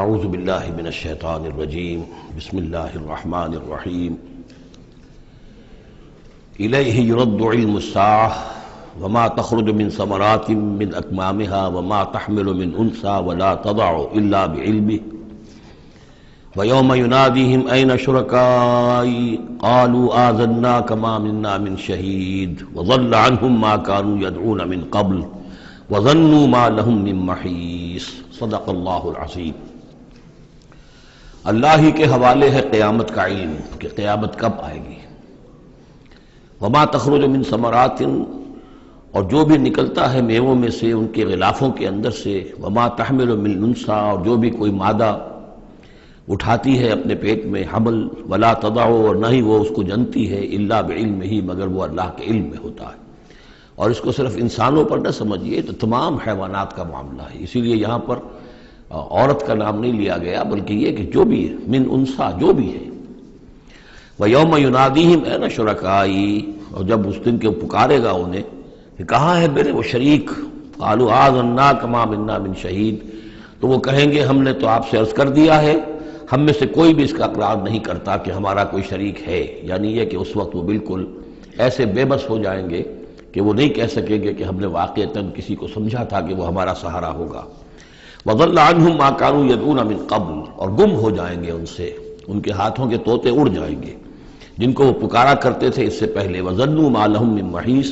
اعوذ باللہ من الشیطان الرجیم بسم اللہ الرحمن الرحیم الیہ یرد علم الساعة وما تخرج من ثمرات من اکمامها وما تحمل من انثى ولا تضع الا بعلمه ویوم ینادیہم این شرکائی قالوا آذناک ما منا من شہید وضل عنہم ما كانوا يدعون من قبل وظنوا ما لهم من محیص صدق اللہ العظیم۔ اللہ ہی کے حوالے ہے قیامت کا علم کہ قیامت کب آئے گی۔ وما تخرج من ثمرات، اور جو بھی نکلتا ہے میووں میں سے ان کے غلافوں کے اندر سے، وما تحمل من انثى، اور جو بھی کوئی مادہ اٹھاتی ہے اپنے پیٹ میں حمل، ولا تضع، اور نہ ہی وہ اس کو جنتی ہے، الا بعلمہ، مگر وہ اللہ کے علم میں ہوتا ہے۔ اور اس کو صرف انسانوں پر نہ سمجھیے، تو تمام حیوانات کا معاملہ ہے۔ اسی لیے یہاں پر عورت کا نام نہیں لیا گیا، بلکہ یہ کہ جو بھی ہے، من انثیٰ، جو بھی ہے۔ وَيَوْمَ يُنَادِيهِمْ أَيْنَ شُرَكَائِي، اور جب اس دن کے پکارے گا انہیں کہ کہاں ہے میرے وہ شریک، قَالُوا آذَنَّاكَ مَا مِنَّا مِن شَهِيدٍ، تو وہ کہیں گے ہم نے تو آپ سے عرض کر دیا ہے، ہم میں سے کوئی بھی اس کا اقرار نہیں کرتا کہ ہمارا کوئی شریک ہے۔ یعنی یہ کہ اس وقت وہ بالکل ایسے بے بس ہو جائیں گے کہ وہ نہیں کہہ سکیں گے کہ ہم نے واقعتاً کسی کو سمجھا تھا کہ وہ ہمارا سہارا ہوگا۔ وَضَلَّ عَنْهُمْ مَا كَانُوا يَدْعُونَ مِن قَبْلُ، اور گم ہو جائیں گے ان سے، ان کے ہاتھوں کے طوطے اڑ جائیں گے جن کو وہ پکارا کرتے تھے اس سے پہلے۔ وَظَنُّوا مَا لَهُم مِّن مَّحِيصٍ،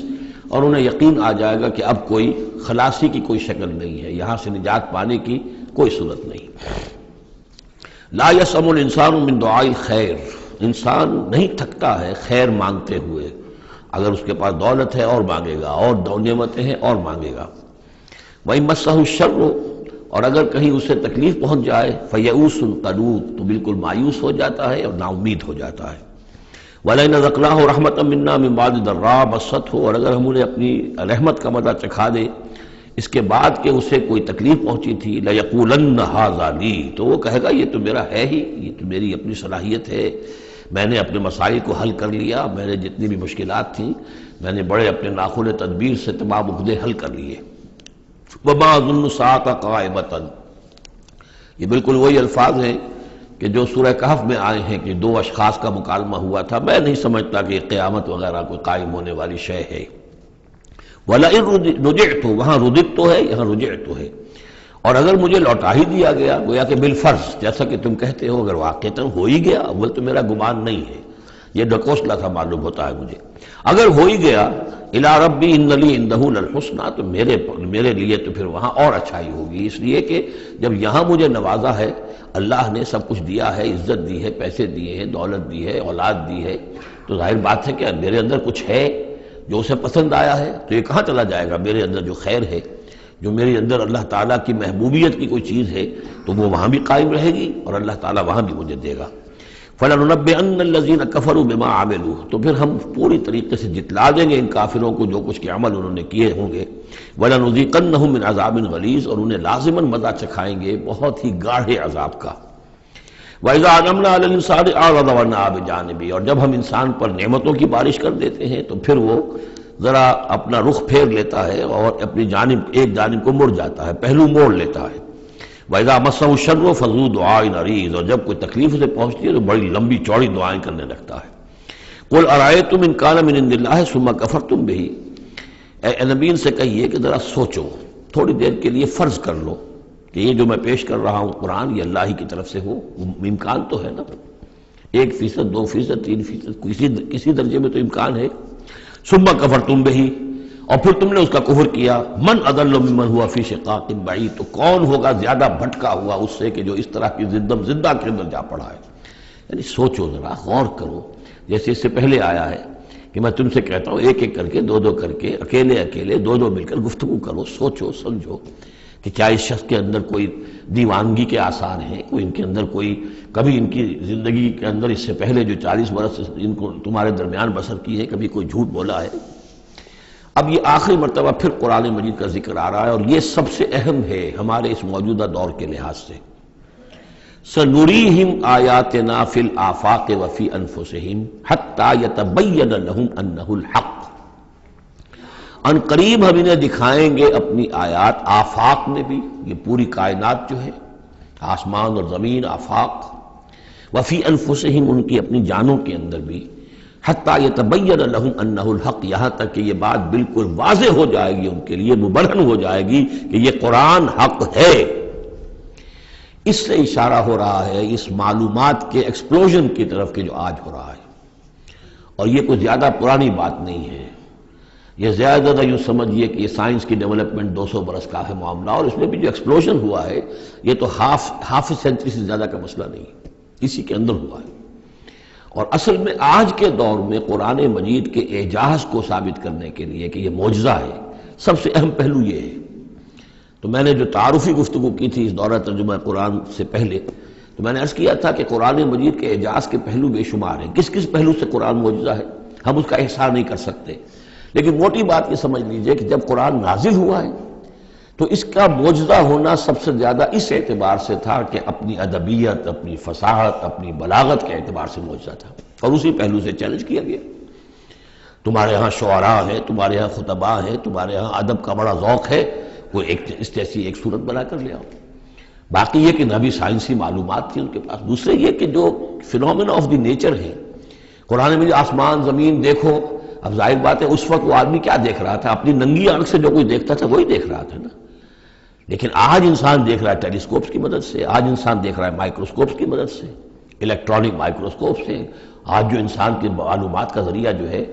اور انہیں یقین آ جائے گا کہ اب کوئی خلاصی کی کوئی شکل نہیں ہے، یہاں سے نجات پانے کی کوئی صورت نہیں۔ لا يسأم الانسان من دعاء الخیر، انسان نہیں تھکتا ہے خیر مانگتے ہوئے، اگر اس کے پاس دولت ہے اور مانگے گا، اور نعمتیں ہیں اور مانگے گا۔ وَإِن مَسَّهُ الشَّرُّ، اور اگر کہیں اسے تکلیف پہنچ جائے، فَيَئُوسٌ قَنُوطٌ، تو بالکل مایوس ہو جاتا ہے اور نا امید ہو جاتا ہے۔ وَلَئِنْ أَذَقْنَاهُ رَحْمَةً مِنَّا مِن بَعْدِ ضَرَّاءَ مَسَّتْهُ، اور اگر ہم انہیں اپنی رحمت کا مزہ چکھا دے اس کے بعد کہ اسے کوئی تکلیف پہنچی تھی، لَيَقُولَنَّ هَٰذَا لِي، تو وہ کہے گا یہ تو میرا ہے ہی، یہ تو میری اپنی صلاحیت ہے، میں نے اپنے مسائل کو حل کر لیا، میں نے جتنی بھی مشکلات تھیں میں نے بڑے اپنے ناخن تدبیر سے تمام عقدے حل کر لیے۔ وَمَا أَظُنُّ السَّاعَةَ قَائِمَةً، یہ بالکل وہی الفاظ ہیں کہ جو سورہ کہف میں آئے ہیں کہ دو اشخاص کا مکالمہ ہوا تھا، میں نہیں سمجھتا کہ قیامت وغیرہ کوئی قائم ہونے والی شے ہے۔ وَلَئِن رُجِعْتُ، وہاں رُدِدْتُ ہے، یہاں رُجِعْتُ ہے، اور اگر مجھے لوٹا ہی دیا گیا، گویا کہ بالفرض، جیسا کہ تم کہتے ہو، اگر واقعتاً ہو ہی گیا، اول تو میرا گمان نہیں ہے، یہ ڈکوسلا تھا معلوم ہوتا ہے مجھے، اگر ہو ہی گیا، اِلَىٰ رَبِّي إِنَّ لِي عِندَهُ لَلْحُسْنَىٰ، تو میرے لیے تو پھر وہاں اور اچھائی ہوگی، اس لیے کہ جب یہاں مجھے نوازا ہے، اللہ نے سب کچھ دیا ہے، عزت دی ہے، پیسے دیے ہیں، دولت دی ہے، اولاد دی ہے، تو ظاہر بات ہے کہ میرے اندر کچھ ہے جو اسے پسند آیا ہے، تو یہ کہاں چلا جائے گا؟ میرے اندر جو خیر ہے، جو میرے اندر اللہ تعالیٰ کی محبوبیت کی کوئی چیز ہے، تو وہ وہاں بھی قائم رہے گی اور اللہ تعالیٰ وہاں بھی مجھے دے گا۔ فَلَنُنَبِّئَنَّ الَّذِينَ كَفَرُوا بِمَا عَمِلُوا، تو پھر ہم پوری طریقے سے جتلا دیں گے ان کافروں کو جو کچھ کے عمل انہوں نے کیے ہوں گے۔ وَلَنُذِيقَنَّهُم مِّنْ عَذَابٍ غَلِيظٍ، اور انہیں لازماً مزہ چکھائیں گے بہت ہی گاڑھے عذاب کا۔ وَإِذَا أَنْعَمْنَا عَلَى الْإِنسَانِ أَعْرَضَ وَنَأَىٰ بِجَانِبِهِ، اور جب ہم انسان پر نعمتوں کی بارش کر دیتے ہیں تو پھر وہ ذرا اپنا رخ پھیر لیتا ہے اور اپنی جانب ایک جانب کو مڑ جاتا ہے، پہلو موڑ لیتا ہے۔ وَإِذَا مَسَّهُ الشَّرُّ فَذُو دُعَاءٍ عَرِيضٍ، اور جب کوئی تکلیف اسے پہنچتی ہے تو بڑی لمبی چوڑی دعائیں کرنے لگتا ہے۔ قُلْ أَرَأَيْتُمْ إِنْ كَانَ مِنْ عِنْدِ اللَّهِ ثُمَّ كَفَرْتُمْ بِهِ، اے نبی سے کہیے کہ ذرا سوچو، تھوڑی دیر کے لیے فرض کر لو کہ یہ جو میں پیش کر رہا ہوں قرآن یہ اللہ ہی کی طرف سے ہو، امکان تو ہے نا، 1%، 2%، 3%، کسی درجے میں تو امکان ہے۔ ثُمَّ كَفَرْتُمْ بِهِ، اور پھر تم نے اس کا کفر کیا، من اضل ممن ہوا فی شقاق بعید، تو کون ہوگا زیادہ بھٹکا ہوا اس سے کہ جو اس طرح کی زندہ کے اندر جا پڑا ہے۔ یعنی سوچو ذرا، غور کرو، جیسے اس سے پہلے آیا ہے کہ میں تم سے کہتا ہوں ایک ایک کر کے، دو دو کر کے، اکیلے اکیلے، دو دو مل کر گفتگو کرو، سوچو سمجھو کہ کیا اس شخص کے اندر کوئی دیوانگی کے آثار ہیں، کوئی ان کے اندر کوئی کبھی ان کی زندگی کے اندر اس سے پہلے جو 40 برس ان کو تمہارے درمیان بسر کی ہے کبھی کوئی جھوٹ بولا ہے۔ اب یہ آخری مرتبہ پھر قرآن مجید کا ذکر آ رہا ہے، اور یہ سب سے اہم ہے ہمارے اس موجودہ دور کے لحاظ سے۔ سَنُرِيهِمْ آيَاتِنَا فِي الْآفَاقِ وَفِي أَنفُسِهِمْ حَتَّى يَتَبَيَّنَ لَهُمْ أَنَّهُ الْحَقُّ، ان قریب ہم انہیں دکھائیں گے اپنی آیات، آفاق میں بھی، یہ پوری کائنات جو ہے، آسمان اور زمین، آفاق، وفی انفسہم، ان کی اپنی جانوں کے اندر بھی، حتیٰ یتبین لہم انہ الحق، یہاں تک کہ یہ بات بالکل واضح ہو جائے گی ان کے لیے، مبرہن ہو جائے گی کہ یہ قرآن حق ہے۔ اس سے اشارہ ہو رہا ہے اس معلومات کے ایکسپلوژن کی طرف کہ جو آج ہو رہا ہے، اور یہ کوئی زیادہ پرانی بات نہیں ہے، یہ زیادہ یوں سمجھیے کہ یہ سائنس کی ڈیولپمنٹ 200 برس کا ہے معاملہ، اور اس میں بھی جو ایکسپلوژن ہوا ہے یہ تو ہاف سینچری سے زیادہ کا مسئلہ نہیں ہے، اسی کے اندر ہوا ہے۔ اور اصل میں آج کے دور میں قرآن مجید کے اعجاز کو ثابت کرنے کے لیے کہ یہ معجزہ ہے، سب سے اہم پہلو یہ ہے۔ تو میں نے جو تعارفی گفتگو کی تھی اس دورہ ترجمہ قرآن سے پہلے، تو میں نے عرض کیا تھا کہ قرآن مجید کے اعجاز کے پہلو بے شمار ہیں، کس کس پہلو سے قرآن معجزہ ہے ہم اس کا احصاء نہیں کر سکتے، لیکن موٹی بات یہ سمجھ لیجئے کہ جب قرآن نازل ہوا ہے تو اس کا معجزہ ہونا سب سے زیادہ اس اعتبار سے تھا کہ اپنی ادبیت، اپنی فصاحت، اپنی بلاغت کے اعتبار سے معجزہ تھا، اور اسی پہلو سے چیلنج کیا گیا۔ تمہارے ہاں شعراء ہیں، تمہارے ہاں خطباء ہیں، تمہارے ہاں ادب کا بڑا ذوق ہے، وہ اس جیسی ایک صورت بنا کر لے آؤ۔ باقی یہ کہ نہ بھی سائنسی معلومات تھی ان کے پاس، دوسرے یہ کہ جو فینومینا آف دی نیچر ہے قرآن میں، جو آسمان زمین دیکھو، اب ظاہر بات ہے اس وقت وہ آدمی کیا دیکھ رہا تھا؟ اپنی ننگی آنکھ سے جو کوئی دیکھتا تھا وہی دیکھ رہا تھا نا، لیکن آج انسان دیکھ رہا ہے ٹیلیسکوپس کی مدد سے، آج انسان دیکھ رہا ہے مائکروسکوپس کی مدد سے، الیکٹرانک مائکروسکوپ سے، آج جو انسان کی معلومات کا ذریعہ جو ہے،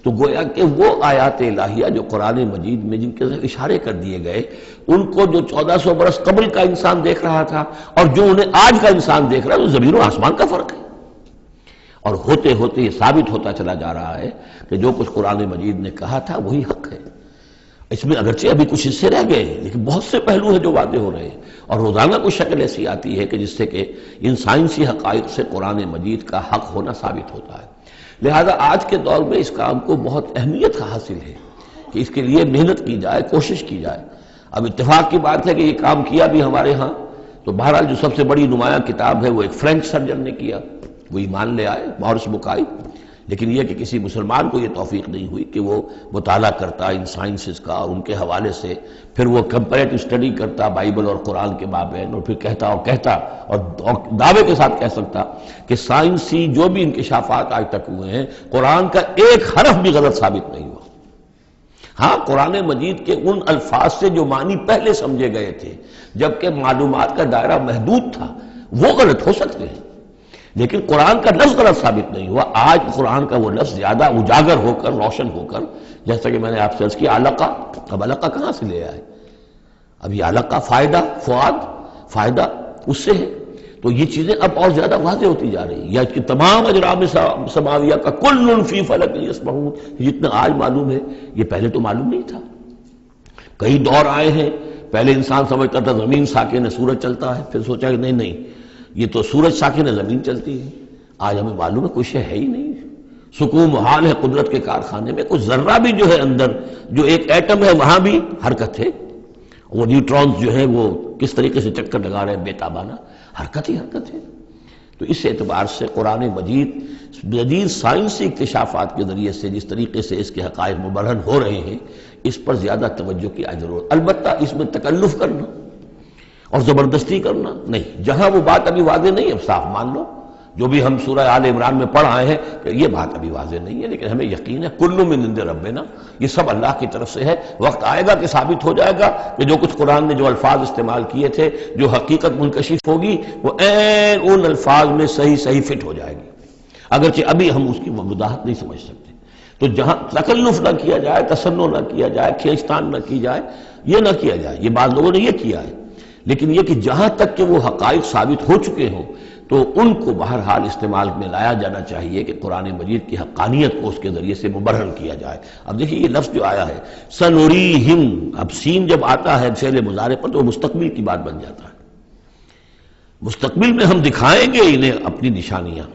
تو گویا کہ وہ آیات الہیہ جو قرآن مجید میں جن کے اشارے کر دیے گئے، ان کو جو 1400 برس قبل کا انسان دیکھ رہا تھا اور جو انہیں آج کا انسان دیکھ رہا ہے، وہ زمین و آسمان کا فرق ہے۔ اور ہوتے ہوتے یہ ثابت ہوتا چلا جا رہا ہے کہ جو کچھ قرآن مجید نے کہا تھا وہی حق ہے۔ اس میں اگرچہ ابھی کچھ حصے رہ گئے ہیں، لیکن بہت سے پہلو ہیں جو واضح ہو رہے ہیں، اور روزانہ کچھ شکل ایسی آتی ہے کہ جس سے کہ ان سائنسی حقائق سے قرآن مجید کا حق ہونا ثابت ہوتا ہے۔ لہذا آج کے دور میں اس کام کو بہت اہمیت حاصل ہے کہ اس کے لیے محنت کی جائے، کوشش کی جائے۔ اب اتفاق کی بات ہے کہ یہ کام کیا بھی ہمارے ہاں، تو بہرحال جو سب سے بڑی نمایاں کتاب ہے وہ ایک فرینچ سرجن نے کیا، وہ ایمان لے آئے، مورس بکائی، لیکن یہ کہ کسی مسلمان کو یہ توفیق نہیں ہوئی کہ وہ مطالعہ کرتا ان سائنسز کا اور ان کے حوالے سے پھر وہ کمپیریٹو اسٹڈی کرتا بائبل اور قرآن کے مابین، اور پھر کہتا اور دعوے کے ساتھ کہہ سکتا کہ سائنسی جو بھی انکشافات آج تک ہوئے ہیں قرآن کا ایک حرف بھی غلط ثابت نہیں ہوا۔ ہاں، قرآن مجید کے ان الفاظ سے جو معنی پہلے سمجھے گئے تھے جبکہ معلومات کا دائرہ محدود تھا وہ غلط ہو سکتے ہیں، لیکن قرآن کا لفظ غلط ثابت نہیں ہوا۔ آج قرآن کا وہ لفظ زیادہ اجاگر ہو کر، روشن ہو کر، جیسا کہ میں نے آپ سے عرض کیا علقہ، اب علقہ کہاں سے لے آئے؟ اب یہ علقہ فائدہ، فؤاد، فائدہ اس سے ہے، تو یہ چیزیں اب اور زیادہ واضح ہوتی جا رہی ہیں۔ یا کہ تمام اجرام سماویہ کا کل فی فلک یسبحون، جتنا آج معلوم ہے یہ پہلے تو معلوم نہیں تھا۔ کئی دور آئے ہیں، پہلے انسان سمجھتا تھا زمین ساکن ہے، سورج چلتا ہے، پھر سوچا کہ نہیں، یہ تو سورج ساکن ہے، زمین چلتی ہے۔ آج ہمیں معلوم ہے کوئی شے ہے ہی نہیں، سکون محال ہے قدرت کے کارخانے میں، کوئی ذرہ بھی جو ہے اندر، جو ایک ایٹم ہے وہاں بھی حرکت ہے، وہ نیوٹرونز جو ہیں وہ کس طریقے سے چکر لگا رہے ہیں بے تابانہ، حرکت ہی حرکت ہے۔ تو اس اعتبار سے قرآن مجید جدید سائنسی اکتشافات کے ذریعے سے جس طریقے سے اس کے حقائق مبرہن ہو رہے ہیں، اس پر زیادہ توجہ کی ضرورت۔ البتہ اس میں تکلف کرنا اور زبردستی کرنا نہیں، جہاں وہ بات ابھی واضح نہیں ہے اب صاف مان لو، جو بھی ہم سورہ آل عمران میں پڑھ آئے ہیں کہ یہ بات ابھی واضح نہیں ہے، لیکن ہمیں یقین ہے کل من عند ربنا، یہ سب اللہ کی طرف سے ہے۔ وقت آئے گا کہ ثابت ہو جائے گا کہ جو کچھ قرآن نے جو الفاظ استعمال کیے تھے، جو حقیقت منکشف ہوگی، وہ عین ان الفاظ میں صحیح فٹ ہو جائے گی، اگرچہ ابھی ہم اس کی وضاحت نہیں سمجھ سکتے۔ تو جہاں تکلف نہ کیا جائے، تصنع نہ کیا جائے، کھینچتان نہ کی جائے، یہ نہ کیا جائے، یہ بعض لوگوں نے یہ کیا ہے، لیکن یہ کہ جہاں تک کہ وہ حقائق ثابت ہو چکے ہوں تو ان کو بہرحال استعمال میں لایا جانا چاہیے کہ قرآن مجید کی حقانیت کو اس کے ذریعے سے مبرہن کیا جائے۔ اب دیکھیے یہ لفظ جو آیا ہے سنوریہم، اب سین جب آتا ہے فعل مضارع پر تو مستقبل کی بات بن جاتا ہے، مستقبل میں ہم دکھائیں گے انہیں اپنی نشانیاں۔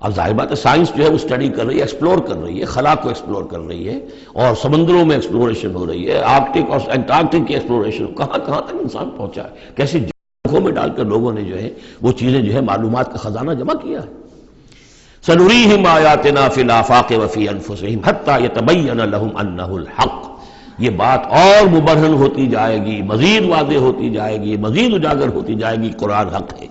اب ظاہر بات ہے سائنس جو ہے وہ اسٹڈی کر رہی ہے، ایکسپلور کر رہی ہے، خلا کو ایکسپلور کر رہی ہے، اور سمندروں میں ایکسپلوریشن ہو رہی ہے، آرکٹک اور انٹارکٹک کی ایکسپلوریشن، کہاں تک انسان پہنچا ہے، کیسے آنکھوں میں ڈال کر لوگوں نے جو ہے وہ چیزیں جو ہے معلومات کا خزانہ جمع کیا ہے۔ سنریہم آیاتنا فی الآفاق وفی انفسہم حتی یتبین لہم انہ الحق، یہ بات اور مبرہن ہوتی جائے گی، مزید واضح ہوتی جائے گی، مزید اجاگر ہوتی جائے گی، قرآن حق ہے۔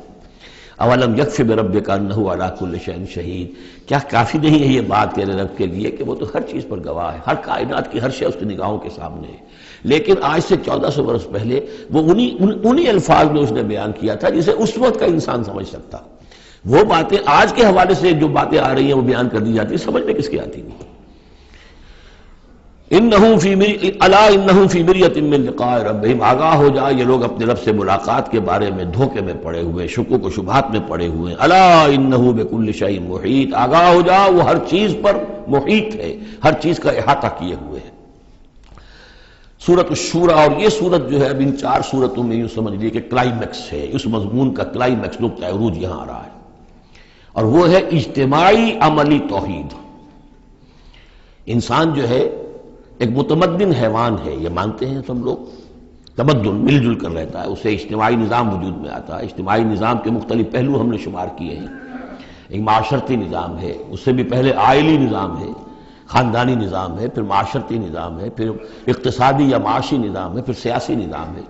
اولم یکفی بربک انہ علی کل شیء شہید، کیا کافی نہیں ہے یہ بات تیرے رب کے لیے کہ وہ تو ہر چیز پر گواہ ہے، ہر کائنات کی ہر شے اس کی نگاہوں کے سامنے ہے۔ لیکن آج سے 1400 برس پہلے وہ انہی الفاظ میں اس نے بیان کیا تھا جسے اس وقت کا انسان سمجھ سکتا۔ وہ باتیں آج کے حوالے سے جو باتیں آ رہی ہیں وہ بیان کر دی جاتی ہیں، سمجھ میں کس کی آتی نہیں۔ الا انہم فی مریۃ من لقاء ربہم، آگاہ ہو جا یہ لوگ اپنے رب سے ملاقات کے بارے میں دھوکے میں پڑے ہوئے، شکوک و شبہات میں پڑے ہوئے۔ الا انہ بکل شیء محیط، آگاہ ہو جا وہ ہر چیز پر محیط ہے، ہر چیز کا احاطہ کیے ہوئے ہے۔ سورۃ الشورى، اور یہ سورت جو ہے اب ان 4 سورتوں میں یوں سمجھ لیے کہ کلائمیکس ہے، اس مضمون کا کلائمیکس نقطہ عروج یہاں آ رہا ہے، اور وہ ہے اجتماعی عملی توحید۔ انسان جو ہے ایک متمدن حیوان ہے، یہ مانتے ہیں سب لوگ، تمدن مل جل کر رہتا ہے، اسے اجتماعی نظام وجود میں آتا ہے۔ اجتماعی نظام کے مختلف پہلو ہم نے شمار کیے ہیں، ایک معاشرتی نظام ہے، اس سے بھی پہلے عائلی نظام ہے، خاندانی نظام ہے، پھر معاشرتی نظام ہے، پھر اقتصادی یا معاشی نظام ہے، پھر سیاسی نظام ہے۔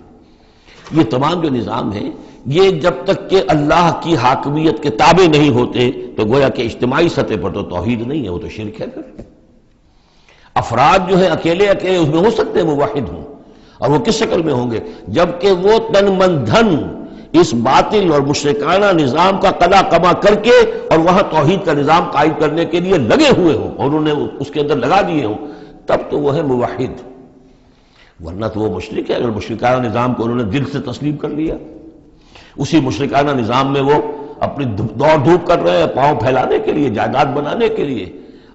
یہ تمام جو نظام ہیں یہ جب تک کہ اللہ کی حاکمیت کے تابع نہیں ہوتے تو گویا کہ اجتماعی سطح پر تو توحید نہیں ہے، وہ تو شرک ہے۔ پھر افراد جو ہیں اکیلے اس میں ہو سکتے ہیں موحد ہوں، اور وہ کس شکل میں ہوں گے؟ جبکہ وہ تن من دھن اس باطل اور مشرکانہ نظام کا قضا کما کر کے اور وہاں توحید کا نظام قائم کرنے کے لیے لگے ہوئے ہوں اور انہوں نے اس کے اندر لگا دیے ہوں، تب تو وہ ہے موحد، ورنہ تو وہ مشرک ہے۔ اگر مشرکانہ نظام کو انہوں نے دل سے تسلیم کر لیا، اسی مشرکانہ نظام میں وہ اپنی دوڑ دھوپ کر رہے ہیں پاؤں پھیلانے کے لیے، جائیداد بنانے کے لیے،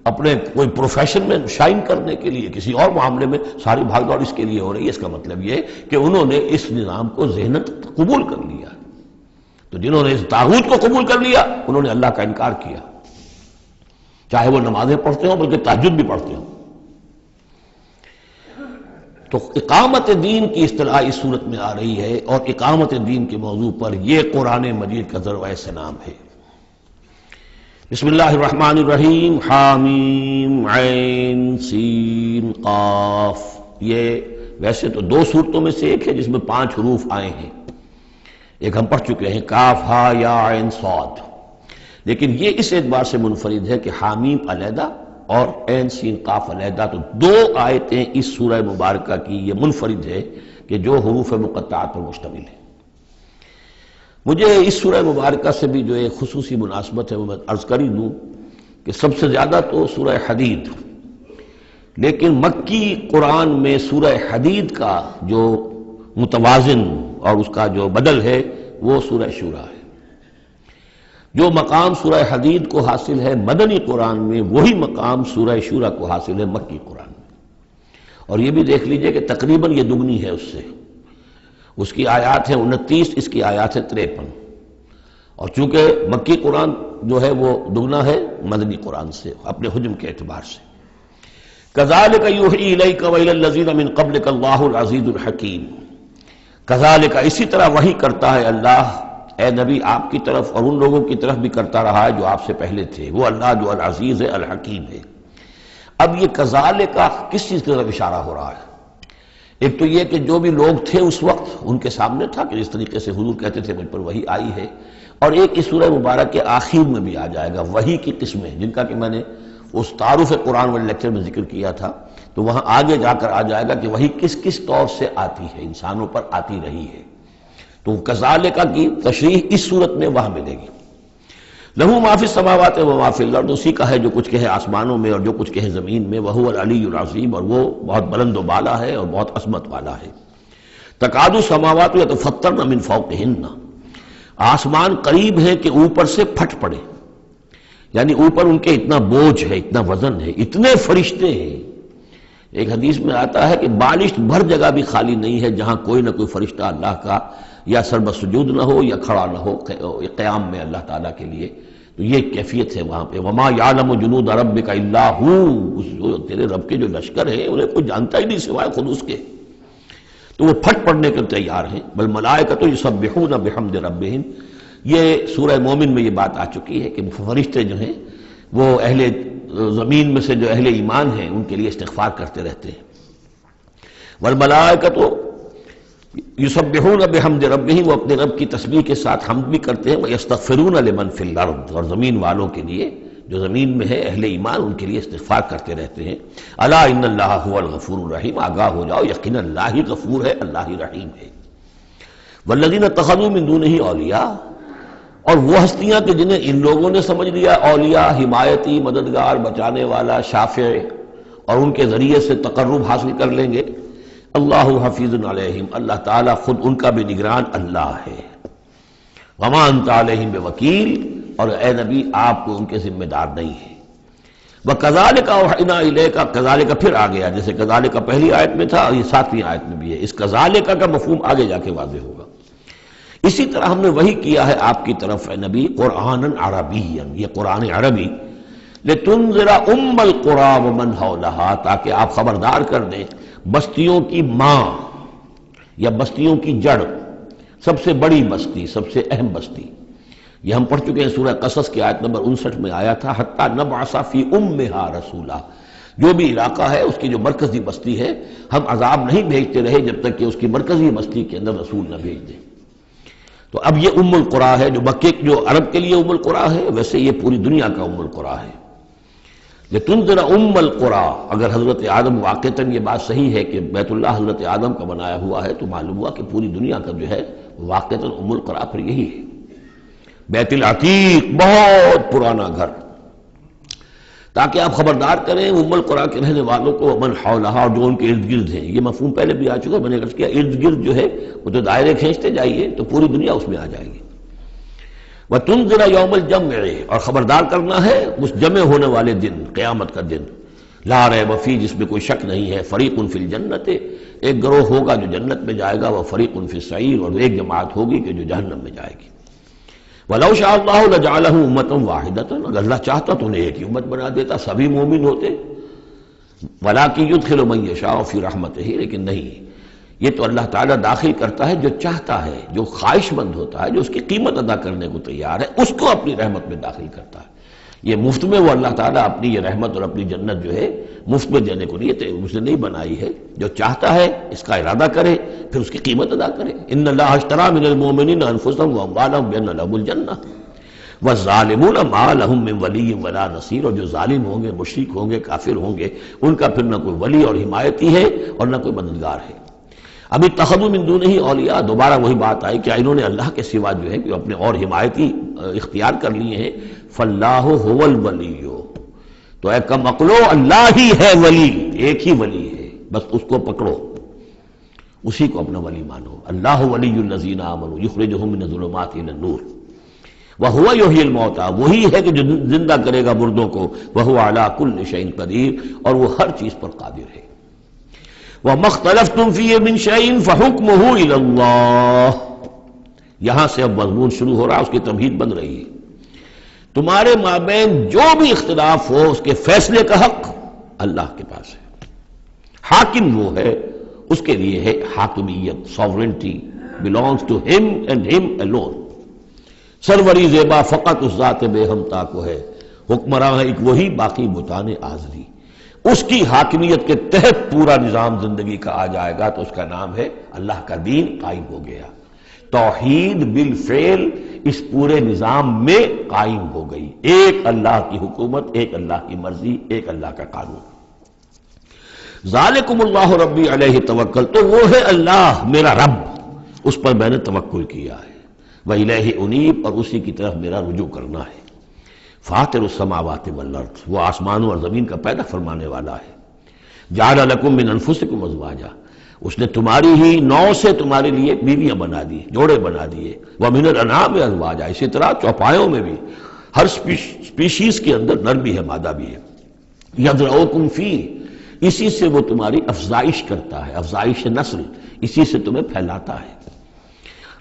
اپنے کوئی پروفیشن میں شائن کرنے کے لیے، کسی اور معاملے میں ساری بھاگ دوڑ اس کے لیے ہو رہی ہے، اس کا مطلب یہ کہ انہوں نے اس نظام کو ذہناً قبول کر لیا۔ تو جنہوں نے اس طاغوت کو قبول کر لیا انہوں نے اللہ کا انکار کیا، چاہے وہ نمازیں پڑھتے ہوں بلکہ تہجد بھی پڑھتے ہوں۔ تو اقامت دین کی اصطلاح اس صورت میں آ رہی ہے، اور اقامت دین کے موضوع پر یہ قرآن مجید کا ذروۂ سنام ہے۔ بسم اللہ الرحمن الرحیم، حامیم عین سین قاف۔ یہ ویسے تو 2 صورتوں میں سے ایک ہے جس میں 5 حروف آئے ہیں، ایک ہم پڑھ چکے ہیں کاف ہا یا عین صاد، لیکن یہ اس اعتبار سے منفرد ہے کہ حامیم علیحدہ اور عین سین قاف علیحدہ، تو 2 آیتیں اس سورہ مبارکہ کی یہ منفرد ہے کہ جو حروف مقطعات پر مشتمل ہے۔ مجھے اس سورہ مبارکہ سے بھی جو ایک خصوصی مناسبت ہے وہ میں عرض کر ہی دوں کہ سب سے زیادہ تو سورہ حدید، لیکن مکی قرآن میں سورہ حدید کا جو متوازن اور اس کا جو بدل ہے وہ سورہ شورى ہے۔ جو مقام سورہ حدید کو حاصل ہے مدنی قرآن میں، وہی مقام سورہ شورى کو حاصل ہے مکی قرآن میں، اور یہ بھی دیکھ لیجئے کہ تقریباً یہ دگنی ہے اس سے۔ اس کی آیات ہیں 29، اس کی آیات ہیں 53، اور چونکہ مکی قرآن جو ہے وہ دگنا ہے مدنی قرآن سے اپنے حجم کے اعتبار سے۔ کذالک یوحی الیک والی الذین من قبلک اللہ العزیز الحکیم۔ کذالک، اسی طرح وحی کرتا ہے اللہ اے نبی آپ کی طرف، اور ان لوگوں کی طرف بھی کرتا رہا ہے جو آپ سے پہلے تھے، وہ اللہ جو العزیز ہے الحکیم ہے۔ اب یہ کذالک کس چیز کی طرف اشارہ ہو رہا ہے؟ ایک تو یہ کہ جو بھی لوگ تھے اس وقت ان کے سامنے تھا کہ جس طریقے سے حضور کہتے تھے مجھ پر وحی آئی ہے، اور ایک اس سورہ مبارک کے آخر میں بھی آ جائے گا وحی کی قسمیں، جن کا کہ میں نے اس تعارف قرآن والے لیکچر میں ذکر کیا تھا، تو وہاں آگے جا کر آ جائے گا کہ وحی کس کس طور سے آتی ہے، انسانوں پر آتی رہی ہے۔ تو کذالک کی تشریح اس صورت میں وہاں ملے گی۔ لہو ما فی السماوات و ما فی الارض، اسی کا ہے جو کچھ کہ ہے آسمانوں میں اور جو کچھ کہ ہے زمین میں، وہو العلی العظیم، اور وہ بہت بلند و بالا ہے اور بہت عظمت والا ہے۔ تکاد السماوات یتفطرن من فوقہن، آسمان قریب ہے کہ اوپر سے پھٹ پڑے، یعنی اوپر ان کے اتنا بوجھ ہے، اتنا وزن ہے، اتنے فرشتے ہیں۔ ایک حدیث میں آتا ہے کہ بالشت بھر جگہ بھی خالی نہیں ہے جہاں کوئی نہ کوئی فرشتہ اللہ کا یا سر بسجود نہ ہو یا کھڑا نہ ہو قیام میں اللہ تعالیٰ کے لیے، تو یہ کیفیت ہے وہاں پہ۔ وما یعلم جنود ربک الا ہو، جو تیرے رب کے جو لشکر ہیں انہیں کوئی جانتا ہی نہیں سوائے خود اس کے، تو وہ پھٹ پڑنے کے تیار ہیں۔ بل ملائکۃ یسبحون بحمد ربہم، یہ سورہ مومن میں یہ بات آ چکی ہے کہ فرشتے جو ہیں وہ اہل زمین میں سے جو اہل ایمان ہیں ان کے لیے استغفار کرتے رہتے ہیں۔ والملائکۃ یسبحون بحمد ربہم، وہ اپنے رب کی تسبیح کے ساتھ حمد بھی کرتے ہیں، ویستغفرون لمن فی الارض، اور زمین والوں کے لیے جو زمین میں ہے اہل ایمان ان کے لیے استغفار کرتے رہتے ہیں۔ الا ان اللہ هو الغفور الرحیم، آگاہ ہو جاؤ یقینا اللہ ہی غفور ہے، اللہ ہی رحیم ہے۔ والذین اتخذوا من دونہ اولیاء، اور وہ ہستیاں کہ جنہیں ان لوگوں نے سمجھ لیا اولیاء، حمایتی، مددگار، بچانے والا، شافع، اور ان کے ذریعے سے تقرب حاصل کر لیں گے۔ اللہ حفیظ علیہم، اللہ تعالیٰ خود ان کا بھی نگران اللہ ہے۔ وما انت علیہم بوکیل، اور اے نبی آپ کو ان کے ذمہ دار نہیں ہے۔ وَكَذَلِكَ أَوْحَيْنَا إِلَيْكَ، کذالک پھر آ گیا، جیسے کذالک پہلی آیت میں تھا اور یہ 7ویں آیت میں بھی ہے، اس کذالک کا مفہوم آگے جا کے واضح ہوگا۔ اسی طرح ہم نے وہی کیا ہے آپ کی طرف اے نبی، قرآنًا عربیًا، یہ قرآن عربی، لِتُنذِرَ أُمَّ الْقُرَىٰ وَمَنْ حَوْلَهَا، تاکہ آپ خبردار کر دیں بستیوں کی ماں یا بستیوں کی جڑ، سب سے بڑی بستی، سب سے اہم بستی۔ یہ ہم پڑھ چکے ہیں سورہ قصص کی آیت نمبر 59 میں آیا تھا، حتیٰ نبعث فی امہا رسولا، جو بھی علاقہ ہے اس کی جو مرکزی بستی ہے ہم عذاب نہیں بھیجتے رہے جب تک کہ اس کی مرکزی بستی کے اندر رسول نہ بھیج دیں۔ تو اب یہ ام القریٰ ہے، جو مکے جو عرب کے لیے ام القریٰ ہے، ویسے یہ پوری دنیا کا ام القریٰ ہے۔ لتنذر ام القریٰ، اگر حضرت آدم واقعتاً یہ بات صحیح ہے کہ بیت اللہ حضرت آدم کا بنایا ہوا ہے، تو معلوم ہوا کہ پوری دنیا کا جو ہے واقعتاً ام القریٰ پھر یہی ہے، بیت العتیق، بہت پرانا گھر، تاکہ آپ خبردار کریں ام القریٰ کے رہنے والوں کو، ومن حولہا، اور جو ان کے ارد گرد ہیں۔ یہ مفہوم پہلے بھی آ چکا، میں نے عرض کیا ارد گرد جو ہے وہ تو دائرے کھینچتے جائیے تو پوری دنیا اس میں آ جائے گی۔ وَتُنذِرَ يَوْمَ الْجَمْعِ، اور خبردار کرنا ہے اس جمع ہونے والے دن، قیامت کا دن، لا ریب فیہ، جس میں کوئی شک نہیں ہے، فریق فی الجنت، ایک گروہ ہوگا جو جنت میں جائے گا، وفریق فی السعیر، اور ایک جماعت ہوگی کہ جو جہنم میں جائے گی۔ وَلَوْ شَاءَ اللَّهُ لَجَعَلَهُمْ أُمَّةً وَاحِدَةً، اگر اللہ چاہتا تو انہیں ایک ہی امت بنا دیتا، سبھی مومن ہوتے۔ وَلَٰكِن يُدْخِلُ مَن يَشَاءُ فِي رَحْمَتِهِ، لیکن نہیں، یہ تو اللہ تعالیٰ داخل کرتا ہے جو چاہتا ہے، جو خواہش مند ہوتا ہے، جو اس کی قیمت ادا کرنے کو تیار ہے، اس کو اپنی رحمت میں داخل کرتا ہے۔ یہ مفت میں وہ اللہ تعالیٰ اپنی یہ رحمت اور اپنی جنت جو ہے مفت میں دینے کو اس نے نہیں بنائی ہے، جو چاہتا ہے اس کا ارادہ کرے پھر اس کی قیمت ادا کرے۔ ان اللہ اشتری من المؤمنین انفسهم واموالهم بان لهم الجنہ والظالمون ما لهم من ولی ولا نصیر، اور جو ظالم ہوں گے، مشرک ہوں گے، کافر ہوں گے، ان کا پھر نہ کوئی ولی اور حمایتی ہے اور نہ کوئی مددگار ہے۔ ابھی اتخذوا من دونہ اولیاء، دوبارہ وہی بات آئی کہ انہوں نے اللہ کے سوا جو ہے کہ اپنے اور حمایتی اختیار کر لیے ہیں۔ فاللہ هو الولی، تو اے کم عقلو، اللہ ہی ہے ولی، ایک ہی ولی ہے، بس اس کو پکڑو، اسی کو اپنا ولی مانو۔ اللہ ولی الذین آمنوا یخرجہم من الظلمات الی النور وہو یحیی الموتیٰ، وہی ہے کہ جو زندہ کرے گا مردوں کو، وہو علی کل شیء قدیر، اور وہ ہر چیز پر قادر ہے۔ وَمَا اخْتَلَفْتُمْ فِيهِ مِنْ شَيْءٍ فَحُكْمُهُ إِلَى اللَّهِ، یہاں سے اب مضمون شروع ہو رہا، اس کی تمہید بن رہی ہے۔ تمہارے مابین جو بھی اختلاف ہو اس کے فیصلے کا حق اللہ کے پاس ہے، حاکم وہ ہے، اس کے لیے ہے حاکمیت، sovereignty belongs to him and him alone۔ سروری زیبا فقط اس ذات بے ہمتا کو ہے، حکمراں ہے ایک وہی، باقی بتانے آزری۔ اس کی حاکمیت کے تحت پورا نظام زندگی کا آ جائے گا تو اس کا نام ہے اللہ کا دین قائم ہو گیا۔ توحید بالفعل اس پورے نظام میں قائم ہو گئی، ایک اللہ کی حکومت، ایک اللہ کی مرضی، ایک اللہ کا قانون۔ ذالکم اللہ ربی علیہ توکل، تو وہ ہے اللہ میرا رب، اس پر میں نے توکل کیا ہے۔ وإلیہ انیب، اور اسی کی طرف میرا رجوع کرنا ہے۔ فاطر السماوات والارض، وہ آسمانوں اور زمین کا پیدا فرمانے والا ہے۔ جعل لکم من انفسکم ازواجا، اس نے تمہاری ہی نو سے تمہارے لیے بیویاں بنا دی، جوڑے بنا دیے۔ ومن الانعام ازواجا، اسی طرح چوپایوں میں بھی ہر سپیشیز کے اندر نر بھی ہے، مادہ بھی ہے۔ یذرؤکم فیہ، اسی سے وہ تمہاری افزائش کرتا ہے، افزائش نسل، اسی سے تمہیں پھیلاتا ہے۔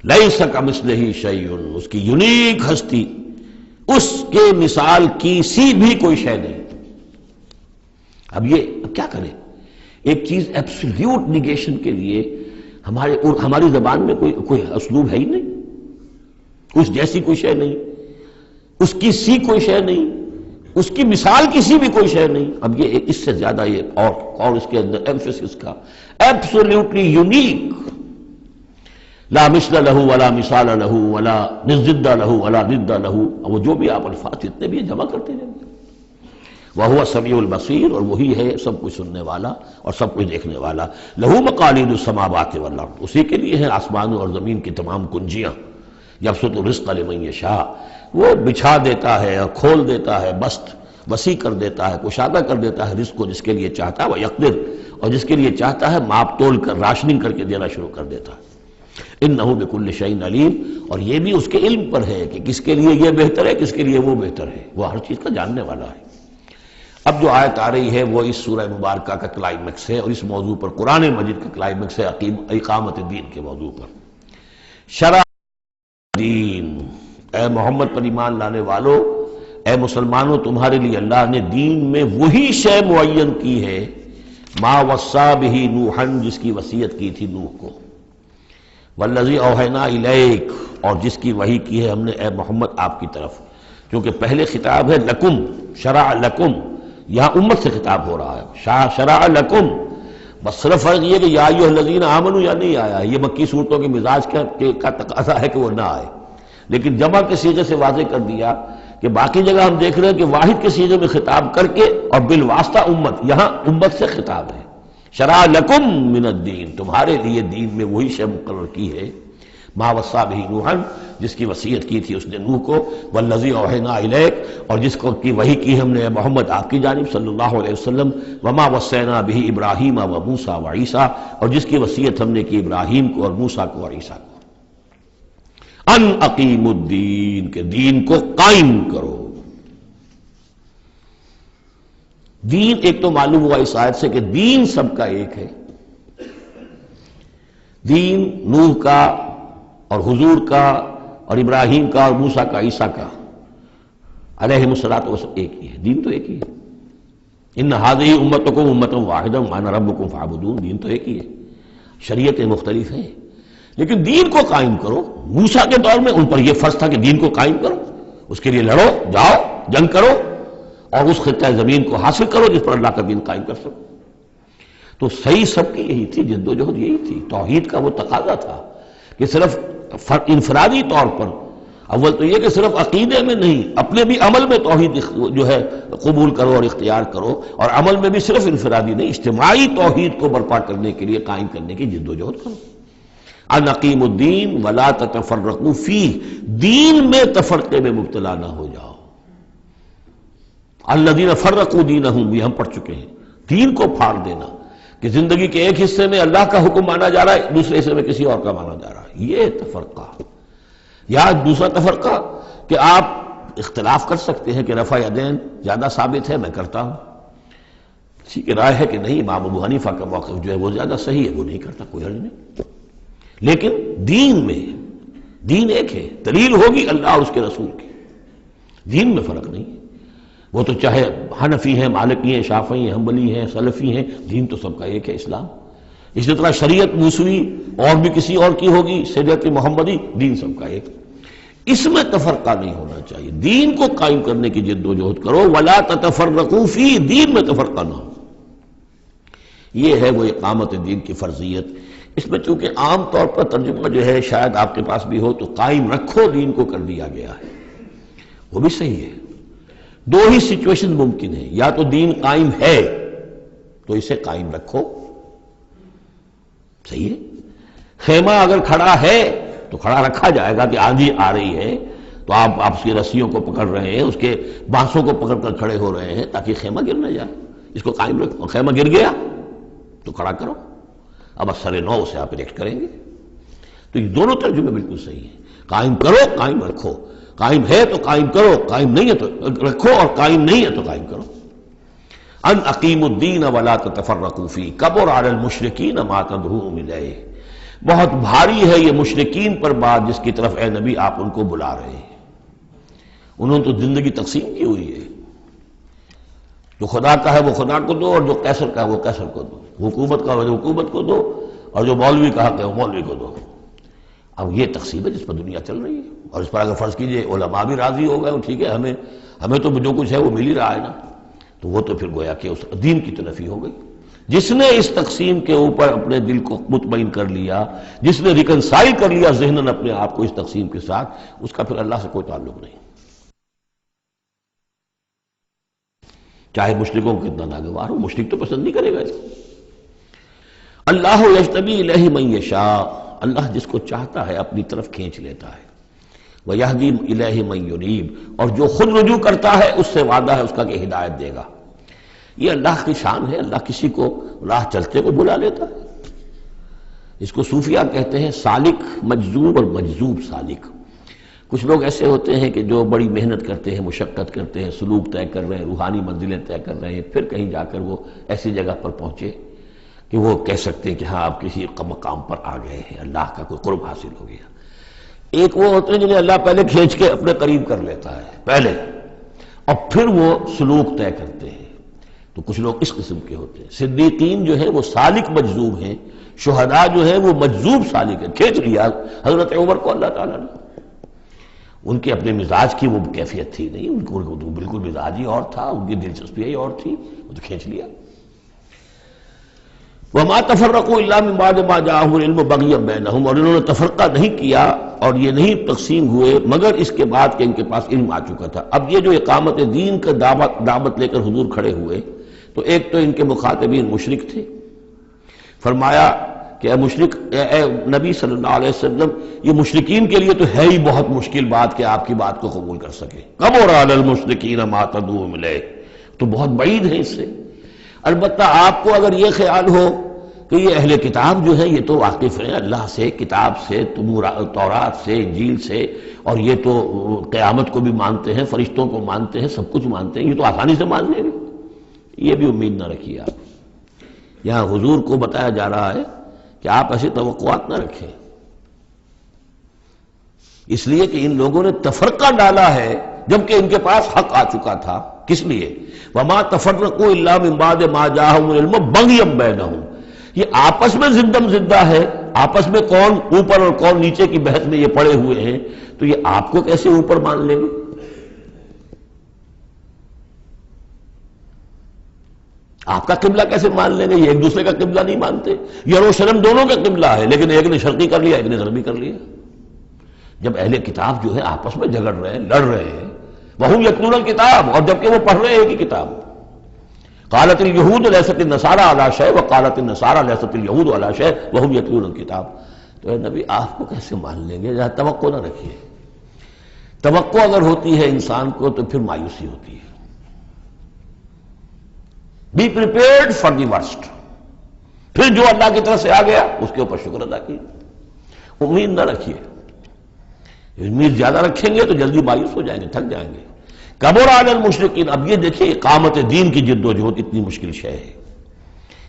لیس کمثلہ شیء، اس کی یونیک ہستی، اس کے مثال کی سی بھی کوئی شے نہیں۔ اب کیا کریں، ایک چیز ایبسلیوٹ نیگیشن کے لیے ہماری زبان میں کوئی اسلوب ہے ہی نہیں، اس جیسی کوئی شے نہیں، اس کی سی کوئی شے نہیں، اس کی مثال کسی بھی کوئی شے نہیں. اب یہ اس سے زیادہ یہ اور اس کے اندر ایمفیسس کا ایبسولوٹلی یونیک، لا مثل لہ ولا مثال لہ ولا ضد لہ ولا ضد لہ، وہ جو بھی آپ الفاظ جتنے بھی جمع کرتے رہیں گے. وَهُوَ السَّمِيعُ الْبَصِيرُ، اور وہی ہے سب کچھ سننے والا اور سب کچھ دیکھنے والا. لَهُ مَقَالِيدُ السَّمَاوَاتِ وَالْأَرْضِ، اسی کے لیے ہیں آسمانوں اور زمین کی تمام کنجیاں. يَبْسُطُ الرِّزْقَ لِمَن يَشَاءُ، وہ بچھا دیتا ہے اور کھول دیتا ہے، بست وسیع کر دیتا ہے، کشادہ کر دیتا ہے رزق کو جس کے لیے چاہتا ہے. وَيَقْدِرُ، اور جس کے لیے چاہتا ہے ماپ تول کر راشننگ کر کے دینا شروع کر دیتا ہے. انہ بکل شیء علیم، اور یہ بھی اس کے علم پر ہے کہ کس کے لیے یہ بہتر ہے، کس کے لیے وہ بہتر ہے. وہ ہر چیز کا جاننے والا ہے. اب جو آیت آ رہی ہے وہ اس سورہ مبارکہ کا کلائمیکس ہے، اور اس موضوع پر قرآن مجید کا کلائمیکس ہے، اقامت دین کے موضوع پر. شرع دین، اے محمد پر ایمان لانے والو، اے مسلمانوں، تمہارے لیے اللہ نے دین میں وہی شے معین کی ہے ما وصا بہ نوحا، جس کی وصیت کی تھی نوح کو. والذی اوحینا الیک، اور جس کی وحی کی ہے ہم نے اے محمد آپ کی طرف. کیونکہ پہلے خطاب ہے لکم، شرع لکم، یہاں امت سے خطاب ہو رہا ہے. شرع لکم، بس صرف فرق یہ کہ یا ایھا الذین آمنوا یا نہیں آیا. یہ مکی صورتوں کے مزاج کا تقاضا ہے کہ وہ نہ آئے، لیکن جمع کے صیغے سے واضح کر دیا کہ باقی جگہ ہم دیکھ رہے ہیں کہ واحد کے صیغے میں خطاب کر کے اور بالواسطہ امت، یہاں امت سے خطاب ہے. شرع لکم من الدین، تمہارے لیے دین میں وہی شے مقرر کی ہے ما وصا بہ نوحا، جس کی وصیت کی تھی اس نے نوح کو. والذی اوحینا الیک، اور جس کو کی وحی کی ہم نے محمد آپ کی جانب صلی اللہ علیہ وسلم. وما وصینا بہ ابراہیم و موسیٰ و عیسیٰ، اور جس کی وصیت ہم نے کی ابراہیم کو اور موسیٰ کو اور عیسیٰ کو. ان اقیموا الدین، کہ دین کو قائم کرو. دین ایک تو معلوم ہوا اس آیت سے کہ دین سب کا ایک ہے. دین نوح کا اور حضور کا اور ابراہیم کا اور موسیٰ کا، عیسیٰ کا علیہم الصلاۃ والسلام ایک ہی ہے. دین تو ایک ہی ہے. ان ہذہ امتکم امۃ واحدۃ وانا ربکم فاعبدون، دین تو ایک ہی ہے. شریعتیں مختلف ہیں لیکن دین کو قائم کرو. موسیٰ کے دور میں ان پر یہ فرض تھا کہ دین کو قائم کرو، اس کے لیے لڑو، جاؤ، جنگ کرو اور اس خطہ زمین کو حاصل کرو جس پر اللہ کا دین قائم کر سکو. تو صحیح سب کی یہی تھی، جد و جہد یہی تھی. توحید کا وہ تقاضا تھا کہ صرف انفرادی طور پر، اول تو یہ کہ صرف عقیدے میں نہیں، اپنے بھی عمل میں توحید جو ہے قبول کرو اور اختیار کرو، اور عمل میں بھی صرف انفرادی نہیں، اجتماعی توحید کو برپا کرنے کے لیے، قائم کرنے کی جد و جہد کرو. ان اقیموا الدین ولا تتفرقوا فیہ، دین میں تفرقے میں مبتلا نہ ہو جاؤ. الذین فرقوا دینہم، یہ ہم پڑھ چکے ہیں. دین کو پھاڑ دینا کہ زندگی کے ایک حصے میں اللہ کا حکم مانا جا رہا ہے، دوسرے حصے میں کسی اور کا مانا جا رہا ہے، یہ تفرقہ. یا دوسرا تفرقہ کہ آپ اختلاف کر سکتے ہیں کہ رفع یدین زیادہ ثابت ہے، میں کرتا ہوں. کسی کی رائے ہے کہ نہیں، امام ابو حنیفہ کا موقف جو ہے وہ زیادہ صحیح ہے، وہ نہیں کرتا، کوئی حرج نہیں. لیکن دین میں دین ایک ہے، دلیل ہوگی اللہ اور اس کے رسول کی. دین میں فرق نہیں ہے. وہ تو چاہے حنفی ہیں، مالکی ہیں، شافعی ہیں، حنبلی ہیں، سلفی ہیں، دین تو سب کا ایک ہے، اسلام. اسی طرح شریعت موسوی اور بھی کسی اور کی ہوگی، شریعت محمدی، دین سب کا ایک. اس میں تفرقہ نہیں ہونا چاہیے. دین کو قائم کرنے کی جد و جہد کرو. ولا تتفرقوا فی، دین میں تفرقہ نہ ہو. یہ ہے وہ اقامت دین کی فرضیت. اس میں چونکہ عام طور پر ترجمہ جو ہے شاید آپ کے پاس بھی ہو تو قائم رکھو دین کو کر دیا گیا ہے، وہ بھی صحیح ہے. دو ہی سچویشن ممکن ہے، یا تو دین قائم ہے تو اسے قائم رکھو، صحیح ہے. خیمہ اگر کھڑا ہے تو کھڑا رکھا جائے گا کہ آندھی آ رہی ہے تو آپ اس کی رسیوں کو پکڑ رہے ہیں، اس کے بانسوں کو پکڑ کر کھڑے ہو رہے ہیں تاکہ خیمہ گر نہ جائے. اس کو قائم رکھو. خیمہ گر گیا تو کھڑا کرو. اب اثر نو سے آپ ریکٹ کریں گے. تو یہ دونوں ترجمے بالکل صحیح ہیں. قائم کرو، قائم رکھو. قائم ہے تو قائم کرو، قائم نہیں ہے تو رکھو، اور قائم نہیں ہے تو قائم کرو. ان اقیموا الدین ولا تتفرقوا فیہ کبر علی المشرکین ما تدعوہم الیہ. بہت بھاری ہے یہ مشرکین پر بات جس کی طرف اے نبی آپ ان کو بلا رہے ہیں. انہوں نے تو زندگی تقسیم کی ہوئی ہے. جو خدا کا ہے وہ خدا کو دو، اور جو قیصر کا ہے وہ قیصر کو دو. حکومت کا ہے وہ حکومت کو دو، اور جو مولوی کا حق ہے وہ مولوی کو دو. اب یہ تقسیم ہے جس پر دنیا چل رہی ہے، اور اس پر اگر فرض کیجئے علماء بھی راضی ہو گئے ٹھیک ہے ہمیں تو جو کچھ ہے وہ مل ہی رہا ہے نا، تو وہ تو پھر گویا کہ اس دین کی تنفی ہو گئی۔ جس نے اس تقسیم کے اوپر اپنے دل کو مطمئن کر لیا، جس نے ریکنسائل کر لیا ذہناً اپنے آپ کو اس تقسیم کے ساتھ، اس کا پھر اللہ سے کوئی تعلق نہیں، چاہے مشرکوں کو کتنا ناگوار ہو، مشرک تو پسند نہیں کرے گا اس کو۔ اللہ یجتبی الیہ من یشاء، اللہ جس کو چاہتا ہے اپنی طرف کھینچ لیتا ہے، ویہدی الیہ من ینیب، اور جو خود رجوع کرتا ہے اس سے وعدہ ہے اس کا کہ ہدایت دے گا۔ یہ اللہ کی شان ہے، اللہ کسی کو راہ چلتے کو بلا لیتا ہے۔ اس کو صوفیہ کہتے ہیں سالک مجذوب اور مجذوب سالک۔ کچھ لوگ ایسے ہوتے ہیں کہ جو بڑی محنت کرتے ہیں، مشقت کرتے ہیں، سلوک طے کر رہے ہیں، روحانی منزلیں طے کر رہے ہیں، پھر کہیں جا کر وہ ایسی جگہ پر پہنچے کہ وہ کہہ سکتے ہیں کہ ہاں آپ کسی مقام پر آ گئے ہیں، اللہ کا کوئی قرب حاصل ہو گیا۔ ایک وہ ہوتے ہیں جنہیں اللہ پہلے کھینچ کے اپنے قریب کر لیتا ہے پہلے، اور پھر وہ سلوک طے کرتے ہیں۔ تو کچھ لوگ اس قسم کے ہوتے ہیں۔ صدیقین جو ہیں وہ سالک مجذوب ہیں، شہداء جو ہیں وہ مجذوب سالک ہیں، کھینچ لیا حضرت عمر کو اللہ تعالیٰ نے۔ ان کے اپنے مزاج کی وہ کیفیت تھی نہیں، ان کو تو بالکل مزاج ہی اور تھا، ان کی دلچسپی ہی اور تھی، وہ تو کھینچ لیا۔ وَمَا تَفَرَّقُوا إِلَّا مِن بَعْدِ مَا جَاءَهُمُ الْعِلْمُ بَغْيًا بَيْنَهُمْ، اور انہوں نے تفرقہ نہیں کیا اور یہ نہیں تقسیم ہوئے مگر اس کے بعد کہ ان کے پاس علم آ چکا تھا۔ اب یہ جو اقامت دین کا دعوت لے کر حضور کھڑے ہوئے تو ایک تو ان کے مخاطبین مشرک تھے، فرمایا کہ اے مشرک، اے نبی صلی اللہ علیہ وسلم، یہ مشرکین کے لیے تو ہے ہی بہت مشکل بات کہ آپ کی بات کو قبول کر سکے۔ کبر علی المشرکین ما تدعوہم الیہ، تو بہت بعید ہے اس سے۔ البتہ آپ کو اگر یہ خیال ہو کہ یہ اہل کتاب جو ہے یہ تو واقف ہیں اللہ سے، کتاب سے، تورات سے، انجیل سے، اور یہ تو قیامت کو بھی مانتے ہیں، فرشتوں کو مانتے ہیں، سب کچھ مانتے ہیں، یہ تو آسانی سے مان لیں گے، یہ بھی امید نہ رکھیے آپ۔ یہاں حضور کو بتایا جا رہا ہے کہ آپ ایسی توقعات نہ رکھیں، اس لیے کہ ان لوگوں نے تفرقہ ڈالا ہے جبکہ ان کے پاس حق آ چکا تھا۔ کس لیے؟ وَمَا تَفَرَّقُوا إِلَّا مِن بَعْدِ مَا جَاءَهُمُ الْعِلْمُ بَغْيًا بَيْنَهُمْ، یہ آپس میں زندم زدہ ہے، آپس میں کون اوپر اور کون نیچے کی بحث میں یہ پڑے ہوئے ہیں، تو یہ آپ کو کیسے اوپر مان لیں گے؟ آپ کا قبلہ کیسے مان لیں گے؟ یہ ایک دوسرے کا قبلہ نہیں مانتے، یروشلم دونوں کا قبلہ ہے لیکن ایک نے شرقی کر لیا، ایک نے غربی کر لیا۔ جب اہل کتاب جو ہے آپس میں جھگڑ رہے ہیں، لڑ رہے ہیں، وَهُمْ يَتْلُونَ الْكِتَابَ، اور جبکہ وہ پڑھ رہے ہیں ایک ہی کتاب۔ قالت اليهود ليست النصارى على شيء وقالت النصارى ليست اليهود على شيء وهم يتلون الكتاب۔ تو اے نبی آپ کو کیسے مان لیں گے؟ ذرا توقع نہ رکھیے۔ توقع اگر ہوتی ہے انسان کو تو پھر مایوسی ہوتی ہے۔ Be prepared for the worst, پھر جو اللہ کی طرف سے آ گیا اس کے اوپر شکر ادا کیجیے، امید نہ رکھیے۔ امید زیادہ رکھیں گے تو جلدی مایوس ہو جائیں گے، تھک جائیں گے۔ کبر علی المشرکین، اب یہ دیکھیے اقامت دین کی جد و جہد اتنی مشکل شے ہے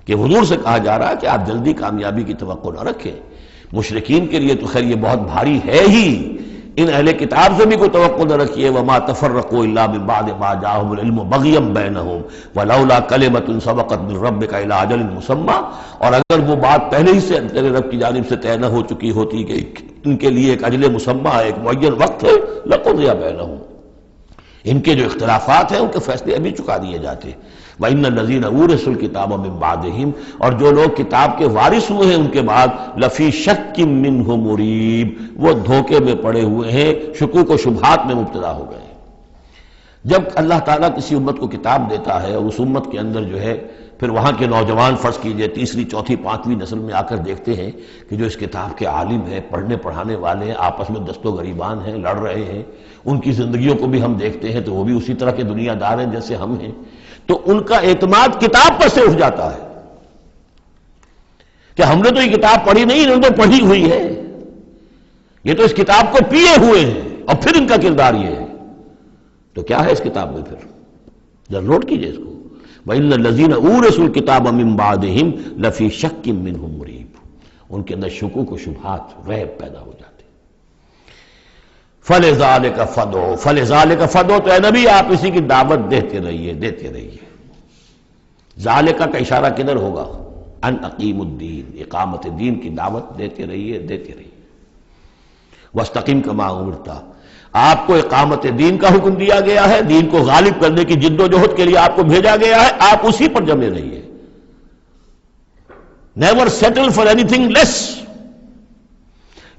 کہ حضور سے کہا جا رہا ہے کہ آپ جلدی کامیابی کی توقع نہ رکھیں۔ مشرکین کے لیے تو خیر یہ بہت بھاری ہے ہی، ان اہل کتاب سے بھی کوئی توقع نہ رکھیے۔ وما تفرقوا الا من بعد ما جاءهم العلم بغيا بينهم ولولا كلمة سبقت من ربك الى اجل مسمى، اور اگر وہ بات پہلے ہی سے تیرے رب کی جانب سے طے نہ ہو چکی ہوتی کہ ان کے لیے ایک اجل مسمى، ایک معین وقت ہے، لقضي بينهم، ان کے جو اختلافات ہیں ان کے فیصلے ابھی چکا دیے جاتے۔ وَإِنَّ الَّذِينَ أُورِثُوا الْكِتَابَ مِن بَعْدِهِمْ، اور جو لوگ کتاب کے وارث ہوئے ہیں ان کے بعد، لَفِي شَكٍّ مِّنْهُ مُرِيبٍ، وہ دھوکے میں پڑے ہوئے ہیں، شکوک و شبہات میں مبتلا ہو گئے ہیں۔ جب اللہ تعالیٰ کسی امت کو کتاب دیتا ہے اور اس امت کے اندر جو ہے پھر وہاں کے نوجوان فرض کیجئے تیسری چوتھی پانچویں نسل میں آ کر دیکھتے ہیں کہ جو اس کتاب کے عالم ہیں، پڑھنے پڑھانے والے ہیں، آپس میں دست و گریبان ہیں، لڑ رہے ہیں، ان کی زندگیوں کو بھی ہم دیکھتے ہیں تو وہ بھی اسی طرح کے دنیا دار ہیں جیسے ہم ہیں، تو ان کا اعتماد کتاب پر سے اٹھ جاتا ہے کہ ہم نے تو یہ کتاب پڑھی نہیں، انہوں نے تو پڑھی ہوئی ہے، یہ تو اس کتاب کو پیے ہوئے ہیں، اور پھر ان کا کردار یہ ہے۔ تو کیا ہے اس کتاب میں؟ پھر ذرا نوٹ کیجئے اس کو، وَإِنَّ الَّذِينَ أُورِثُوا الْكِتَابَ مِن بَعْدِهِمْ لَفِي شَكٍّ مِّنْهُ مُرِيبٍ، ان کے اندر شکوک و شبہات، ریب پیدا ہو جاتے۔ فَلِذَلِكَ فَادْعُ، فَلِذَلِكَ فَادْعُ، تو اے نبی آپ اسی کی دعوت دیتے رہیے، دیتے رہیے۔ ذالکہ کا اشارہ کدھر ہوگا؟ ان اقیم الدین، اقامت دین کی دعوت دیتے رہیے، دیتے رہیے۔ وَاسْتَقِمْ كَمَا أُمِرْتَ، آپ کو اقامت دین کا حکم دیا گیا ہے، دین کو غالب کرنے کی جد و جہد کے لیے آپ کو بھیجا گیا ہے، آپ اسی پر جمے رہیے. Never settle for anything less.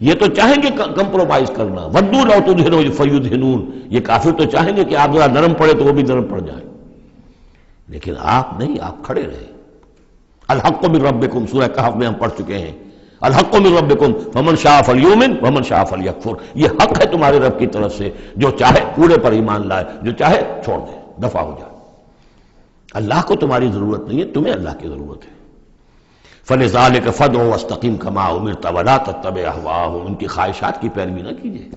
یہ تو چاہیں گے کمپرومائز کرنا، وَدُّوا لَوْ تُدْهِنُوا فَيُدْهِنُونَ، یہ کافر تو چاہیں گے کہ آپ ذرا نرم پڑے تو وہ بھی نرم پڑ جائیں، لیکن آپ نہیں، آپ کھڑے رہے. الحق من ربکم، سورہ کہف میں ہم پڑھ چکے ہیں، الحق من ربکم فمن شاء فلیؤمن ومن شاء فلیکفر. یہ حق ہے تمہارے رب کی طرف سے، جو چاہے پورے پر ایمان لائے، جو چاہے چھوڑ دے، دفع ہو جائے. اللہ کو تمہاری ضرورت نہیں ہے، تمہیں اللہ کی ضرورت ہے. فَلِذَٰلِكَ فَادْعُ وَاسْتَقِمْ كَمَا أُمِرْتَ وَلَا تَتَّبِعْ أَهْوَاءَهُمْ، ان کی خواہشات کی پیروی نہ کیجیے.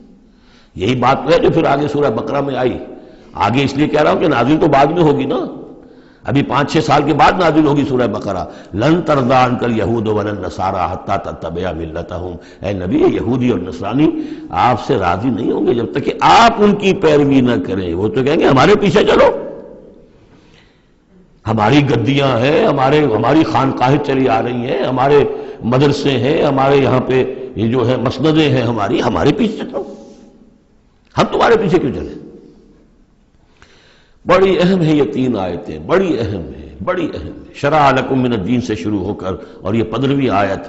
یہی بات ہے جو پھر آگے سورہ بقرہ میں آئی. آگے اس لیے کہہ رہا ہوں کہ نازل تو بعد میں ہوگی نا، ابھی 5-6 سال کے بعد نازل ہوگی سورہ بقرہ. لن ترضى عنك اليهود ولا النصارى حتى تتبع ملتهم. اے نبی، یہودی اور نصرانی آپ سے راضی نہیں ہوں گے جب تک کہ آپ ان کی پیروی نہ کریں. وہ تو کہیں گے ہمارے پیچھے چلو، ہماری گدیاں ہیں، ہماری خانقاہیں چلی آ رہی ہیں، ہمارے مدرسے ہیں، ہمارے یہاں پہ یہ جو ہے مسندیں ہیں ہمارے پیچھے چلو، ہم تمہارے پیچھے کیوں چلیں. بڑی اہم ہے یہ 3 آیتیں، بڑی اہم ہے، بڑی اہم ہے. شرع لکم من الدین سے شروع ہو کر اور یہ 15ویں آیت،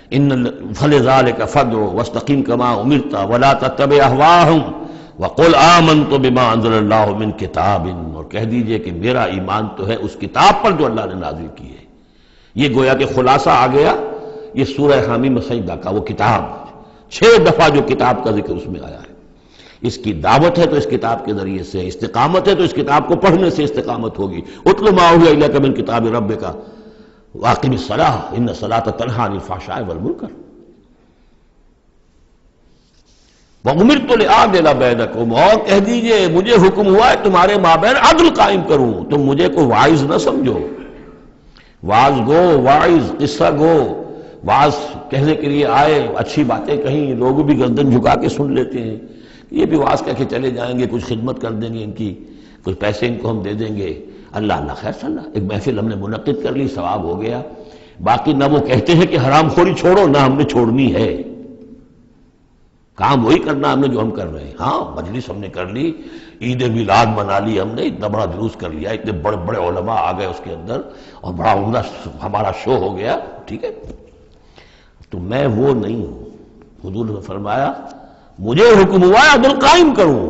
فَلِذَٰلِكَ فَادْعُ وَاسْتَقِمْ كَمَا أُمِرْتَ وَلَا تَتَّبِعْ أَهْوَاءَهُمْ وَقُلْ آمَنْتُ بِمَا أَنزَلَ اللَّهُ مِنْ كِتَابٍ، اور کہہ دیجئے کہ میرا ایمان تو ہے اس کتاب پر جو اللہ نے نازل کی ہے. یہ گویا کہ خلاصہ آ گیا یہ سورہ حامیم سجدہ کا، وہ کتاب 6 دفعہ جو کتاب کا ذکر اس میں آیا ہے. اس کی دعوت ہے تو اس کتاب کے ذریعے سے، استقامت ہے تو اس کتاب کو پڑھنے سے استقامت ہوگی. اتل ما اوحی الیک من کتاب ربک واقم الصلاۃ ان الصلاۃ تنہی عن الفحشاء والمنکر وامرت لأعدل بینکم، اور کہہ دیجئے مجھے حکم ہوا ہے تمہارے مابین عدل قائم کروں. تم مجھے کوئی واعظ نہ سمجھو، واعظ گو، واعظ قصہ گو، واعظ کہنے کے لیے آئے، اچھی باتیں کہیں، لوگ بھی گردن جھکا کے سن لیتے ہیں. یہ بھی واعظ کہہ کے چلے جائیں گے، کچھ خدمت کر دیں گے ان کی، کچھ پیسے ان کو ہم دے دیں گے، اللہ خیر صلی اللہ. ایک محفل ہم نے منعقد کر لی، ثواب ہو گیا. باقی نہ وہ کہتے ہیں کہ حرام خوری چھوڑو، نہ ہم نے چھوڑنی ہے. کام وہی کرنا ہم نے جو ہم کر رہے ہیں. ہاں مجلس ہم نے کر لی، عید میلاد منا لی ہم نے، اتنا بڑا جلوس کر لیا، اتنے بڑے بڑے علماء آ گئے اس کے اندر، اور بڑا عمدہ ہمارا شو ہو گیا، ٹھیک ہے. تو میں وہ نہیں ہوں. حضور نے فرمایا مجھے حکم ہوا ہے عدل قائم کروں.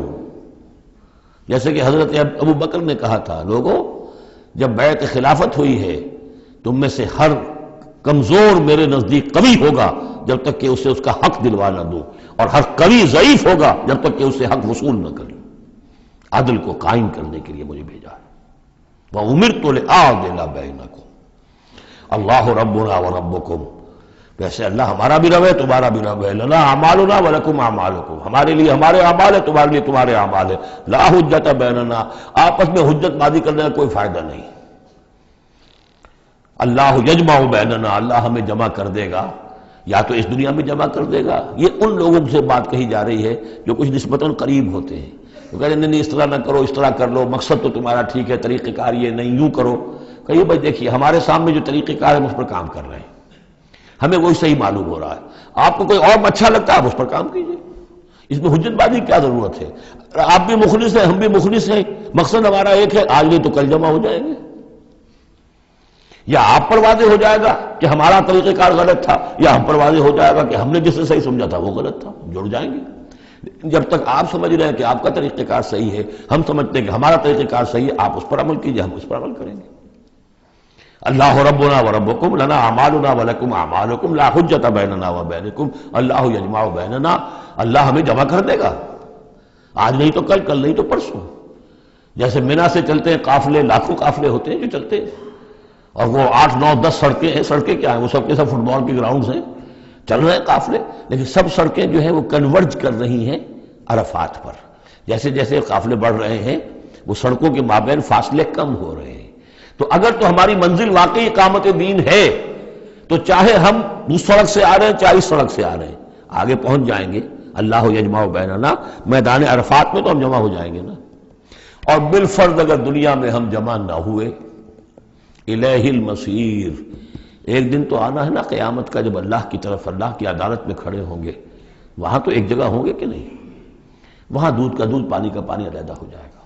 جیسے کہ حضرت ابو بکر نے کہا تھا، لوگوں جب بیعت خلافت ہوئی ہے تم میں سے ہر کمزور میرے نزدیک قوی ہوگا جب تک کہ اسے اس کا حق دلوا نہ دوں، اور ہر قوی ضعیف ہوگا جب تک کہ اسے حق وصول نہ کروں. عدل کو قائم کرنے کے لیے مجھے بھیجا ہے. وَأُمِرْتُ لِأَعْدِلَ بَيْنَكُمْ اللَّهُ رَبُّنَا وَرَبُّكُمْ. ویسے اللہ ہمارا بھی رب ہے، تمہارا بھی رب ہے. لنا اعمالنا ولکم اعمالکم، ہمارے لیے ہمارے اعمال ہے، تمہارے لیے تمہارے اعمال ہے. لا حجت بیننا، آپس میں حجت بازی کرنے کا کوئی فائدہ نہیں. اللہ یجمع بیننا، اللہ ہمیں جمع کر دے گا، یا تو اس دنیا میں جمع کر دے گا. یہ ان لوگوں سے بات کہی جا رہی ہے جو کچھ نسبتاً قریب ہوتے ہیں، تو کہہ رہے نہیں اس طرح نہ کرو، اس طرح کر لو، مقصد تو تمہارا ٹھیک ہے، طریقہ کار یہ نہیں، یوں کرو. کہیے بھائی دیکھیے ہمارے سامنے جو طریقہ کار ہے ہم اس پر کام کر رہے ہیں، ہمیں وہی صحیح معلوم ہو رہا ہے. آپ کو کوئی اور اچھا لگتا ہے آپ اس پر کام کیجیے، اس میں حجت بازی کیا ضرورت ہے. آپ بھی مخلص ہیں، ہم بھی مخلص ہیں، مقصد ہمارا ایک ہے، آج نہیں تو کل جمع ہو جائیں گے. یا آپ پر واضح ہو جائے گا کہ ہمارا طریقہ کار غلط تھا، یا ہم پر واضح ہو جائے گا کہ ہم نے جسے صحیح سمجھا تھا وہ غلط تھا، جڑ جائیں گے. جب تک آپ سمجھ رہے ہیں کہ آپ کا طریقہ کار صحیح ہے، ہم سمجھتے ہیں کہ ہمارا طریقہ کار صحیح ہے، آپ اس پر عمل کیجیے، ہم اس پر عمل کریں گے. اللہ ربنا وربکم لنا اعمالنا ولکم اعمالکم لا حجت بیننا وبینکم اللہ یجمع بیننا. اللہ ہمیں جمع کر دے گا، آج نہیں تو کل، کل نہیں تو پرسوں. جیسے مینا سے چلتے ہیں قافلے، لاکھوں قافلے ہوتے ہیں جو چلتے ہیں، اور وہ 8 9 10 سڑکیں ہیں. سڑکیں کیا ہیں؟ وہ سب کے سب فٹ بال کے گراؤنڈز ہیں، چل رہے ہیں قافلے، لیکن سب سڑکیں جو ہیں وہ کنورج کر رہی ہیں عرفات پر. جیسے جیسے قافلے بڑھ رہے ہیں وہ سڑکوں کے مابین فاصلے کم ہو رہے ہیں. تو اگر تو ہماری منزل واقعی اقامت دین ہے تو چاہے ہم اس سڑک سے آ رہے ہیں چاہے اس سڑک سے آ رہے ہیں، آگے پہنچ جائیں گے. اللہ یجمع بیننا، میدان عرفات میں تو ہم جمع ہو جائیں گے نا. اور بالفرض اگر دنیا میں ہم جمع نہ ہوئے، الیہ المصیر، ایک دن تو آنا ہے نا قیامت کا، جب اللہ کی طرف اللہ کی عدالت میں کھڑے ہوں گے وہاں تو ایک جگہ ہوں گے کہ نہیں؟ وہاں دودھ کا دودھ پانی کا پانی علیحدہ ہو جائے گا۔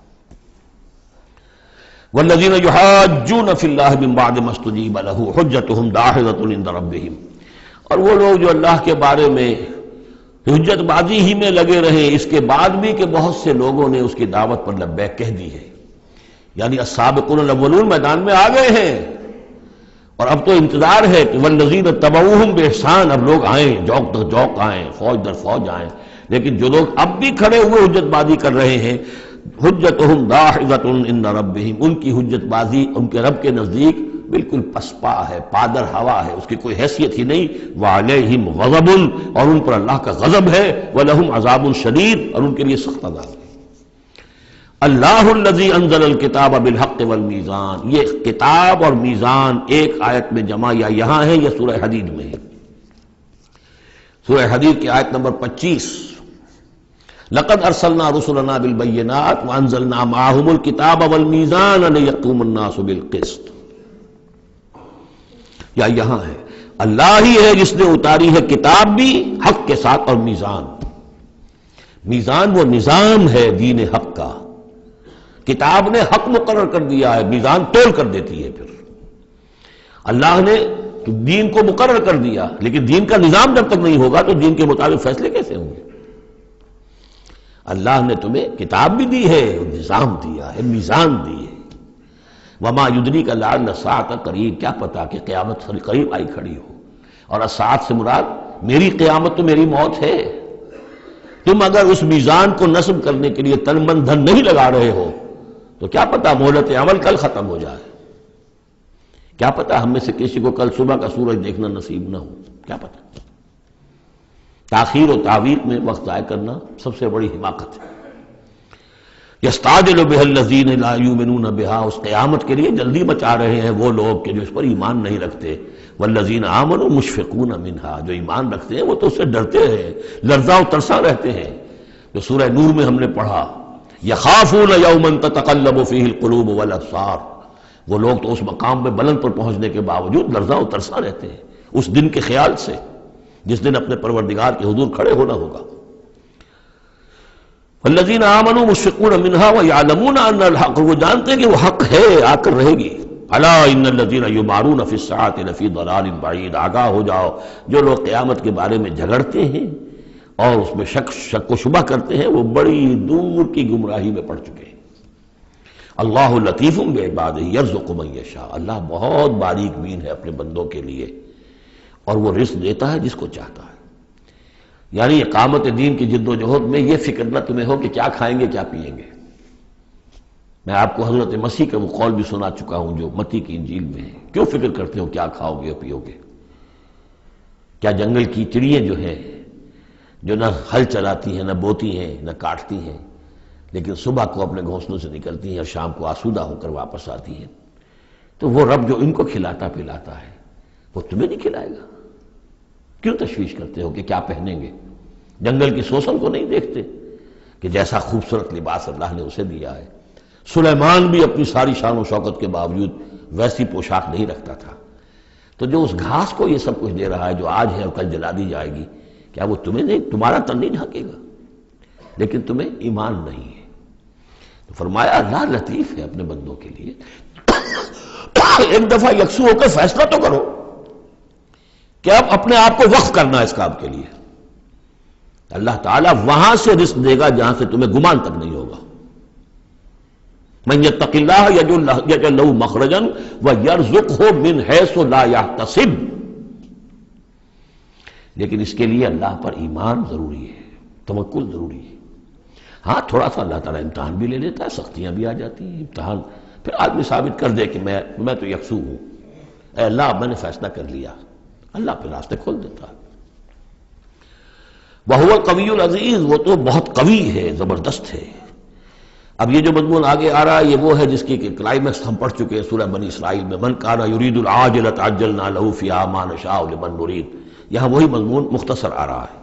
والذین یحاجون فی اللہ من بعد ما استجیب لہ حجتہم داحضۃ عند ربہم، اور وہ لوگ جو اللہ کے بارے میں حجت بازی ہی میں لگے رہے اس کے بعد بھی کہ بہت سے لوگوں نے اس کی دعوت پر لبیک کہہ دی ہے، یعنی السابقون الاولون میدان میں آ گئے ہیں، اور اب تو انتظار ہے کہ والذین اتبعوہم بإحسان، اب لوگ آئیں، جوق در جوق آئیں، فوج در فوج آئیں، لیکن جو لوگ اب بھی کھڑے ہوئے حجت بازی کر رہے ہیں، حجتہم داحضۃ عند ربہم، ان کی حجت بازی ان کے رب کے نزدیک بالکل پسپا ہے، پادر ہوا ہے، اس کی کوئی حیثیت ہی نہیں۔ وعلیہم غضب، اور ان پر اللہ کا غضب ہے، ولہم عذاب شدید، اور ان کے لیے سخت عذاب ہے۔ اللہ الذی انزل الکتاب بالحق والمیزان، یہ کتاب اور میزان ایک آیت میں جمع یا یہاں ہے یا سورہ حدید میں ہے؟ سورہ حدید کی آیت نمبر 25، لقد ارسلنا رسلنا بالبینات وانزلنا معهم الکتاب والمیزان لیقوم الناس بالقسط، یا یہاں ہے اللہ ہی ہے جس نے اتاری ہے کتاب بھی حق کے ساتھ اور میزان۔ میزان وہ نظام ہے دین حق کا، کتاب نے حق مقرر کر دیا ہے، میزان تول کر دیتی ہے۔ پھر اللہ نے دین کو مقرر کر دیا، لیکن دین کا نظام جب تک نہیں ہوگا تو دین کے مطابق فیصلے کیسے ہوں گے؟ اللہ نے تمہیں کتاب بھی دی ہے، نظام دیا ہے، میزان دی ہے۔ وما یدریک لعل الساعۃ قریب، کیا پتا کہ قیامت قریب آئی کھڑی ہو، اور الساعۃ سے مراد میری قیامت تو میری موت ہے۔ تم اگر اس میزان کو نصب کرنے کے لیے تن من دھن نہیں لگا رہے ہو تو کیا پتا مہلت عمل کل ختم ہو جائے، کیا پتا ہم میں سے کسی کو کل صبح کا سورج دیکھنا نصیب نہ ہو، کیا پتا۔ تاخیر و تعویق میں وقت ضائع کرنا سب سے بڑی حماقت ہے۔ یستعجل بها الذین لا یؤمنون بها، اس قیامت کے لیے جلدی مچا رہے ہیں وہ لوگ کہ جو اس پر ایمان نہیں رکھتے۔ والذین آمنوا مشفقون منها، جو ایمان رکھتے ہیں وہ تو اس سے ڈرتے ہیں، لرزاں و ترساں رہتے ہیں۔ جو سورہ نور میں ہم نے پڑھا، یخافون یوما تتقلب فیہ القلوب والابصار، وہ لوگ تو اس مقام میں بلند پر پہنچنے کے باوجود لرزاں و ترساں رہتے ہیں اس دن کے خیال سے جس دن اپنے پروردگار کے حضور کھڑے ہونا ہوگا۔ والذین آمنوا مشفقون منها ویعلمون ان الحق، وہ جانتے ہیں کہ وہ حق ہے، آ کر رہے گی۔ الا ان الذین یمارون فی الساعۃ لفی ضلال بعید، آگاہ ہو جاؤ جو لوگ قیامت کے بارے میں جھگڑتے ہیں اور اس میں شک و شبہ کرتے ہیں وہ بڑی دور کی گمراہی میں پڑ چکے ہیں۔ اللہ لطیف بعبادہ یرزق من یشاء، اللہ بہت باریک بین ہے اپنے بندوں کے لیے، اور وہ رزق دیتا ہے جس کو چاہتا ہے۔ یعنی اقامت دین کی جد و جہد میں یہ فکر نہ تمہیں ہو کہ کیا کھائیں گے کیا پیئیں گے۔ میں آپ کو حضرت مسیح کا وہ قول بھی سنا چکا ہوں جو متی کی انجیل میں ہے، کیوں فکر کرتے ہو کیا کھاؤ گے پیو گے؟ کیا جنگل کی چڑیاں جو ہیں جو نہ ہل چلاتی ہیں، نہ بوتی ہیں، نہ کاٹتی ہیں، لیکن صبح کو اپنے گھونسلوں سے نکلتی ہیں اور شام کو آسودہ ہو کر واپس آتی ہیں، تو وہ رب جو ان کو کھلاتا پلاتا ہے وہ تمہیں نہیں کھلائے گا؟ کیوں تشویش کرتے ہو کہ کیا پہنیں گے؟ جنگل کی سوسن کو نہیں دیکھتے کہ جیسا خوبصورت لباس اللہ نے اسے دیا ہے؟ سلیمان بھی اپنی ساری شان و شوکت کے باوجود ویسی پوشاک نہیں رکھتا تھا۔ تو جو اس گھاس کو یہ سب کچھ دے رہا ہے جو آج ہے اور کل جلا دی جائے گی، کیا وہ تمہیں نہیں، تمہارا تن نہیں ڈھانکے گا؟ لیکن تمہیں ایمان نہیں ہے۔ تو فرمایا اللہ لطیف ہے اپنے بندوں کے لیے۔ ایک دفعہ یکسو ہو کر فیصلہ تو کرو کہ اب اپنے آپ کو وقف کرنا اس کام کے لیے۔ اللہ تعالیٰ وہاں سے رزق دے گا جہاں سے تمہیں گمان تک نہیں ہوگا۔ من یتق اللہ یجعل لہ مخرجا ویرزقہ من حیث لا یحتسب، لیکن اس کے لیے اللہ پر ایمان ضروری ہے، توکل ضروری ہے۔ ہاں تھوڑا سا اللہ تعالیٰ امتحان بھی لے لیتا ہے، سختیاں بھی آ جاتی ہیں، امتحان پھر آدمی ثابت کر دے کہ میں تو یکسو ہوں، اے اللہ اب میں نے فیصلہ کر لیا، اللہ پھر راستے کھول دیتا ہے۔ وَهُوَ الْقَوِيُّ الْعَزِيزُ، وہ تو بہت قوی ہے، زبردست ہے۔ اب یہ جو مضمون آگے آ رہا ہے یہ وہ ہے جس کی کلائمیکس ہم پڑھ چکے ہیں سورہ بنی اسرائیل میں، من کان یرید العاجلۃ عجلنا لہ فیہا ما نشاء لمن نرید۔ یہاں وہی مضمون مختصر آ رہا ہے۔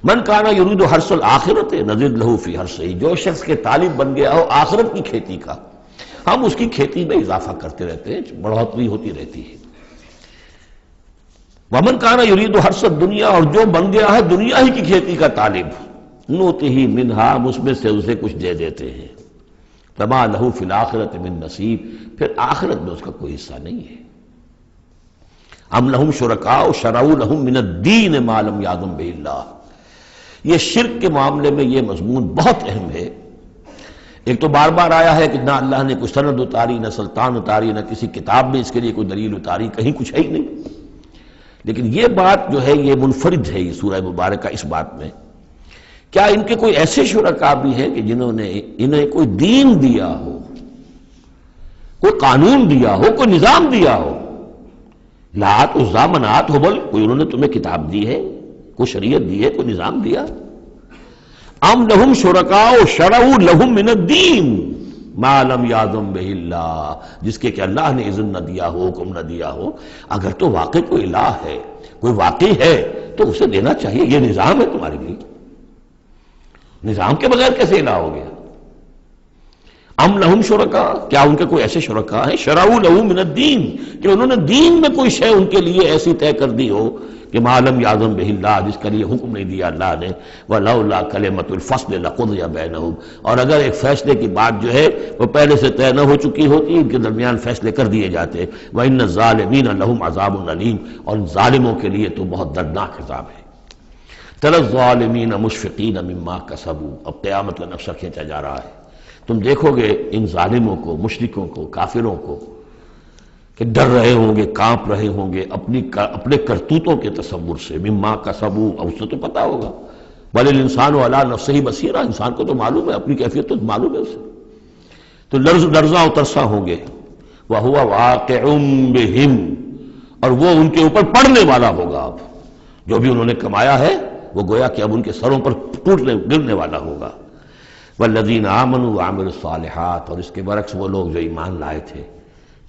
من کان یرید حرث الآخرۃ نزد لہ فی حرثہ، جو شخص کے طالب بن گیا ہو آخرت کی کھیتی کا، ہم اس کی کھیتی میں اضافہ کرتے رہتے ہیں، بڑھوتری ہوتی رہتی ہے۔ ومن کان یرید حرث الدنیا، اور جو بن گیا ہے دنیا ہی کی کھیتی کا طالب، نؤتہ منہا، ہم اس میں سے اسے کچھ دے دیتے ہیں، فما لہ فی الآخرۃ من نصیب، پھر آخرت میں اس کا کوئی حصہ نہیں ہے۔ ام لہم شرکاء شرعوا لہم من الدین ما لم یأذن بہ اللہ، یہ شرک کے معاملے میں یہ مضمون بہت اہم ہے۔ ایک تو بار بار آیا ہے کہ نہ اللہ نے کوئی سند اتاری، نہ سلطان اتاری، نہ کسی کتاب میں اس کے لیے کوئی دلیل اتاری، کہیں کچھ ہے ہی نہیں۔ لیکن یہ بات جو ہے یہ منفرد ہے یہ سورہ مبارکہ اس بات میں، کیا ان کے کوئی ایسے شرکاء بھی ہیں کہ جنہوں نے انہیں کوئی دین دیا ہو، کوئی قانون دیا ہو، کوئی نظام دیا ہو؟ لات عزا منات ہبل، کوئی انہوں نے تمہیں کتاب دی ہے، کوئی شریعت دی ہے، کوئی نظام دیا؟ ام لہم شرکاء شرعوا لہم من الدین ما لم یأذن بہ اللہ، جس کے کہ اللہ نے اذن نہ دیا ہو، حکم نہ دیا ہو۔ اگر تو واقعی کوئی الہ ہے، کوئی واقعی ہے، تو اسے دینا چاہیے۔ یہ نظام ہے تمہارے لیے، نظام کے بغیر کیسے الہ ہو گیا؟ ام لہم شرکاء، کیا ان کے کوئی ایسے شرکاء ہیں شرعوا لہم من الدین کہ انہوں نے دین میں کوئی شے ان کے لیے ایسی طے کر دی ہو کہ ما لم یأذن بہ اللہ، جس کے لیے حکم نہیں دیا اللہ نے۔ وَلَوْلَا كَلِمَةُ الْفَصْلِ لَقُضِيَ بَيْنَهُمْ، اور اگر ایک فیصلے کی بات جو ہے وہ پہلے سے طے نہ ہو چکی ہوتی، ان کے درمیان فیصلے کر دیے جاتے۔ وَإِنَّ الظَّالِمِينَ لَهُمْ عَذَابٌ أَلِيمٌ، اور ان ظالموں کے لیے تو بہت دردناک عذاب ہے۔ تَرَى الظَّالِمِينَ مُشْفِقِينَ مِمَّا كَسَبُوا، اب قیامت کا نقشہ کھینچا جا رہا ہے۔ تم دیکھو گے ان ظالموں کو، مشرکوں کو، کافروں کو کہ ڈر رہے ہوں گے، کانپ رہے ہوں گے اپنے کرتوتوں کے تصور سے۔ مما کسبوا، اور اسے تو پتا ہوگا، بل الانسان علی نفسہ بصیرہ، انسان کو تو معلوم ہے، اپنی کیفیت تو معلوم ہے اسے، تو لرزاں و ترساں ہوں گے۔ وَهُوَ وَاقِعٌ بِهِمْ، اور وہ ان کے اوپر پڑنے والا ہوگا۔ اب جو بھی انہوں نے کمایا ہے وہ گویا کہ اب ان کے سروں پر گرنے والا ہوگا۔ والذین آمنوا وعملوا الصالحات، اور اس کے برعکس وہ لوگ جو ایمان لائے تھے،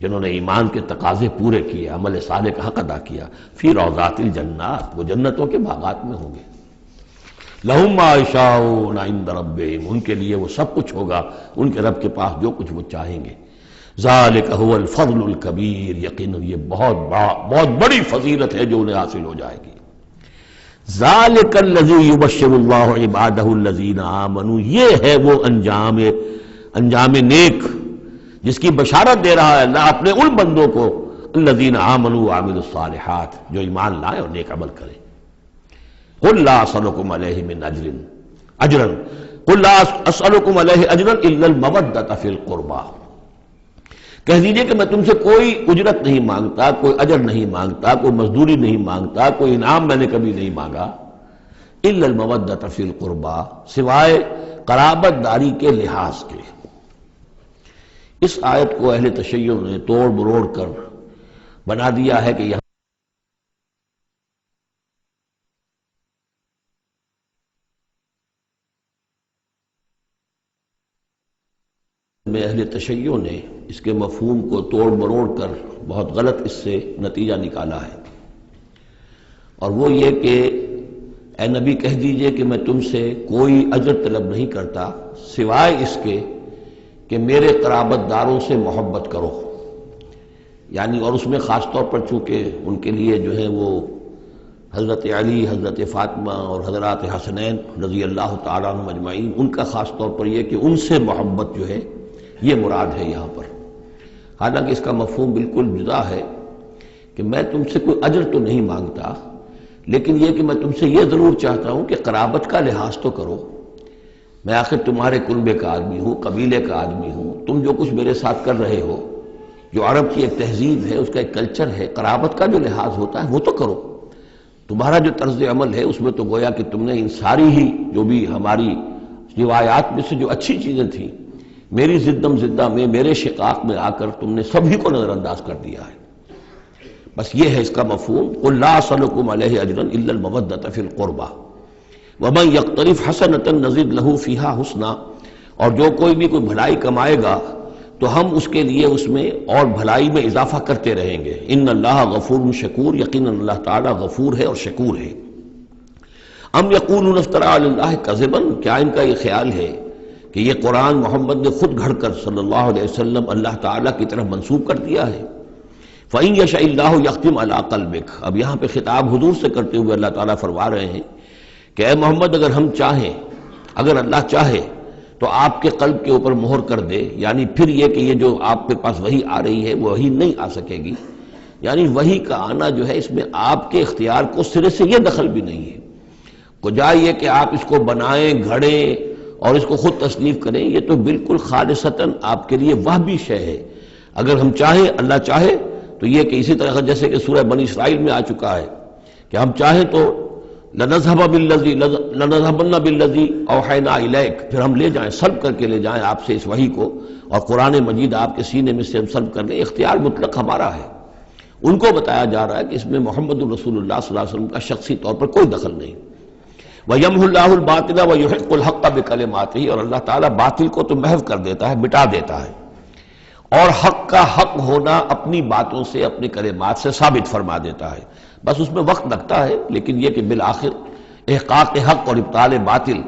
جنہوں نے ایمان کے تقاضے پورے کیے، عمل صالح کا حق ادا کیا، فی روضات الجنات، وہ جنتوں کے باغات میں ہوں گے۔ لہم ما یشاءون عند ربہم، ان کے لیے وہ سب کچھ ہوگا ان کے رب کے پاس جو کچھ وہ چاہیں گے۔ ذالک هو الفضل الکبیر، یقیناً یہ بہت بڑی فضیلت ہے جو انہیں حاصل ہو جائے گی۔ ذالک الذی یبشر اللہ عبادہ الذین آمنوا، یہ ہے وہ انجام نیک جس کی بشارت دے رہا ہے اللہ اپنے ان بندوں کو، الذین آمنوا وعملوا الصالحات، جو ایمان لائیں اور نیک عمل کریں۔ قل لا اسألکم علیہ من اجرا قل لا اسألکم علیہ اجرا الا المودۃ فی القربى، کہہ دیجئے کہ میں تم سے کوئی اجرت نہیں مانگتا، کوئی اجر نہیں مانگتا، کوئی مزدوری نہیں مانگتا، کوئی انعام میں نے کبھی نہیں مانگا، الا المودۃ فی القربى، سوائے قرابت داری کے لحاظ کے۔ اس آیت کو اہل تشیع نے توڑ مروڑ کر بنا دیا ہے کہ یہاں میں اہل تشیع نے اس کے مفہوم کو توڑ مروڑ کر بہت غلط اس سے نتیجہ نکالا ہے، اور وہ یہ کہ اے نبی کہہ دیجئے کہ میں تم سے کوئی اجر طلب نہیں کرتا سوائے اس کے کہ میرے قرابت داروں سے محبت کرو، یعنی اور اس میں خاص طور پر چونکہ ان کے لیے جو ہے وہ حضرت علی، حضرت فاطمہ اور حضرات حسنین رضی اللہ تعالیٰ عنہم اجمعین، ان کا خاص طور پر یہ کہ ان سے محبت جو ہے یہ مراد ہے یہاں پر۔ حالانکہ اس کا مفہوم بالکل جدا ہے کہ میں تم سے کوئی اجر تو نہیں مانگتا، لیکن یہ کہ میں تم سے یہ ضرور چاہتا ہوں کہ قرابت کا لحاظ تو کرو، میں آخر تمہارے کنبے کا آدمی ہوں، قبیلے کا آدمی ہوں، تم جو کچھ میرے ساتھ کر رہے ہو، جو عرب کی ایک تہذیب ہے، اس کا ایک کلچر ہے، قرابت کا جو لحاظ ہوتا ہے وہ تو کرو۔ تمہارا جو طرز عمل ہے اس میں تو گویا کہ تم نے ان ساری ہی جو بھی ہماری روایات میں سے جو اچھی چیزیں تھیں، میری زدم زدہ میں، میرے شقاق میں آ کر تم نے سبھی کو نظر انداز کر دیا ہے۔ بس یہ ہے اس کا مفہوم۔ قل لا اسألکم علیہ اجرا الا المودۃ فی القربى ومن یقترف حسنۃ نزد لہ فیہا حسنا، اور جو کوئی بھی کوئی بھلائی کمائے گا تو ہم اس کے لیے اس میں اور بھلائی میں اضافہ کرتے رہیں گے۔ ان اللہ غفور شکور، یقیناً اللہ تعالیٰ غفور ہے اور شکور ہے۔ ام یقولون افترى علی اللہ کذبا، کیا ان کا یہ خیال ہے کہ یہ قرآن محمد نے خود گھڑ کر صلی اللہ علیہ وسلم اللہ تعالیٰ کی طرف منسوب کر دیا ہے؟ فَإِن يَشَإِ اللَّهُ يَخْتِمْ عَلَىٰ قَلْبِكَ۔ اب یہاں پہ خطاب حضور سے کرتے ہوئے اللہ تعالیٰ فرما رہے ہیں کہ اے محمد اگر ہم چاہیں، اگر اللہ چاہے تو آپ کے قلب کے اوپر مہر کر دے، یعنی پھر یہ کہ یہ جو آپ کے پاس وحی آ رہی ہے وہ وحی نہیں آ سکے گی، یعنی وحی کا آنا جو ہے اس میں آپ کے اختیار کو سرے سے یہ دخل بھی نہیں ہے۔ کجا یہ کہ آپ اس کو بنائیں، گھڑیں اور اس کو خود تصنیف کریں، یہ تو بالکل خالصتاً آپ کے لیے وہبی شے ہے۔ اگر ہم چاہیں، اللہ چاہے تو یہ کہ اسی طرح جیسے کہ سورہ بنی اسرائیل میں آ چکا ہے کہ ہم چاہیں تو لَنَذْهَبَنَّ بِالَّذِي أَوْحَيْنَا إِلَيْكَ، پھر ہم لے جائیں، سلب کر کے لے جائیں آپ سے اس وحی کو، اور قرآن مجید آپ کے سینے میں سے ہم سلب کر لیں، اختیار مطلق ہمارا ہے۔ ان کو بتایا جا رہا ہے کہ اس میں محمد الرسول اللہ صلی اللہ علیہ وسلم کا شخصی طور پر کوئی دخل نہیں۔ وَيَمْحُ اللَّهُ الْبَاطِلَ وَيُحِقُّ الْحَقَّ بِكَلِمَاتِهِ، اور اللہ تعالیٰ باطل کو تو محو کر دیتا ہے، مٹا دیتا ہے، اور حق کا حق ہونا اپنی باتوں سے، اپنی کلمات سے ثابت فرما دیتا ہے۔ بس اس میں وقت لگتا ہے، لیکن یہ کہ بالآخر احقاق حق اور ابطال باطل،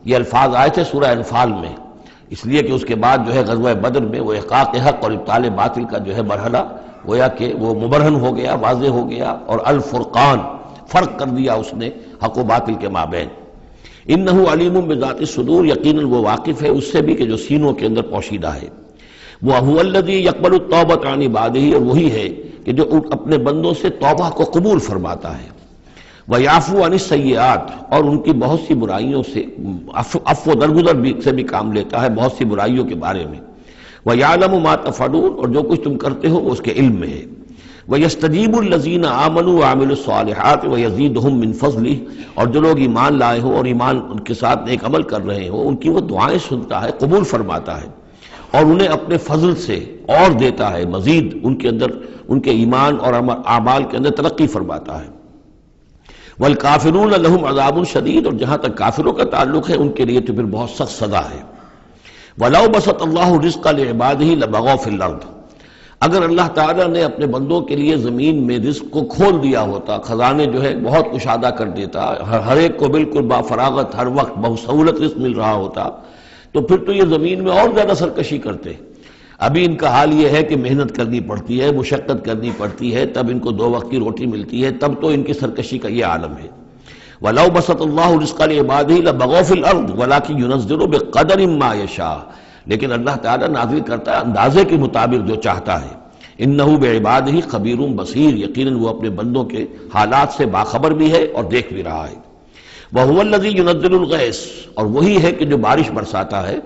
یہ الفاظ آئے تھے سورہ انفال میں، اس لیے کہ اس کے بعد جو ہے غزوہ بدر میں وہ احقاق حق اور ابطال باطل کا جو ہے مرحلہ گویا کہ وہ مبرہن ہو گیا، واضح ہو گیا، اور الفرقان، فرق کر دیا اس نے حق و باطل کے مابین۔ انہ علیم بذات الصدور، یقیناً وہ واقف ہے اس سے بھی کہ جو سینوں کے اندر پوشیدہ ہے۔ وَهُوَ الَّذِي يَقْبَلُ التَّوْبَةَ عَنْ عِبَادِهِ، اور وہی ہے کہ جو اپنے بندوں سے توبہ کو قبول فرماتا ہے۔ وَيَعْفُو عَنِ السَّيِّئَاتِ، اور ان کی بہت سی برائیوں سے عفو درگزر سے بھی کام لیتا ہے بہت سی برائیوں کے بارے میں۔ وَيَعْلَمُ مَا تَفْعَلُونَ، اور جو کچھ تم کرتے ہو وہ اس کے علم میں ہے۔ وَيَسْتَجِيبُ الَّذِينَ آمَنُوا وَعَمِلُوا الصَّالِحَاتِ وَيَزِيدُهُم مِّن فَضْلِهِ، اور جو لوگ ایمان لائے ہو اور ایمان ان کے ساتھ نیک عمل کر رہے ہو، ان کی وہ دعائیں سنتا ہے، قبول فرماتا ہے، اور انہیں اپنے فضل سے اور دیتا ہے، مزید ان کے اندر، ان کے ایمان اور اعمال کے اندر ترقی فرماتا ہے۔ والکافرون لہم عذاب شدید، اور جہاں تک کافروں کا تعلق ہے ان کے لیے تو پھر بہت سخت سزا ہے۔ وَلَوْ بَسَطَ اللَّهُ الرِّزْقَ لِعِبَادِهِ لَبَغَوْا فِي الْأَرْضِ، اگر اللہ تعالیٰ نے اپنے بندوں کے لیے زمین میں رزق کو کھول دیا ہوتا، خزانے جو ہے بہت کشادہ کر دیتا، ہر ایک کو بالکل با فراغت ہر وقت بسہولت رزق مل رہا ہوتا، تو پھر تو یہ زمین میں اور زیادہ سرکشی کرتے۔ ابھی ان کا حال یہ ہے کہ محنت کرنی پڑتی ہے، مشقت کرنی پڑتی ہے، تب ان کو 2 وقت کی روٹی ملتی ہے، تب تو ان کی سرکشی کا یہ عالم ہے۔ وَلَوْ بَسَطَ اللَّهُ الرِّزْقَ لِعِبَادِهِ لَبَغَوْا فِي الْأَرْضِ وَلَٰكِن يُنَزِّلُ بِقَدَرٍ مَّا يَشَاءُ، لیکن اللہ تعالیٰ نازل کرتا ہے اندازے کے مطابق جو چاہتا ہے۔ انہ بعبادہ خبیر بصیر، یقیناً وہ اپنے بندوں کے حالات سے باخبر بھی ہے اور دیکھ بھی رہا ہے۔ وَهُوَ الَّذِي يُنَزِّلُ الْغَيْثَ، اور وہی ہے کہ جو بارش برساتا ہے،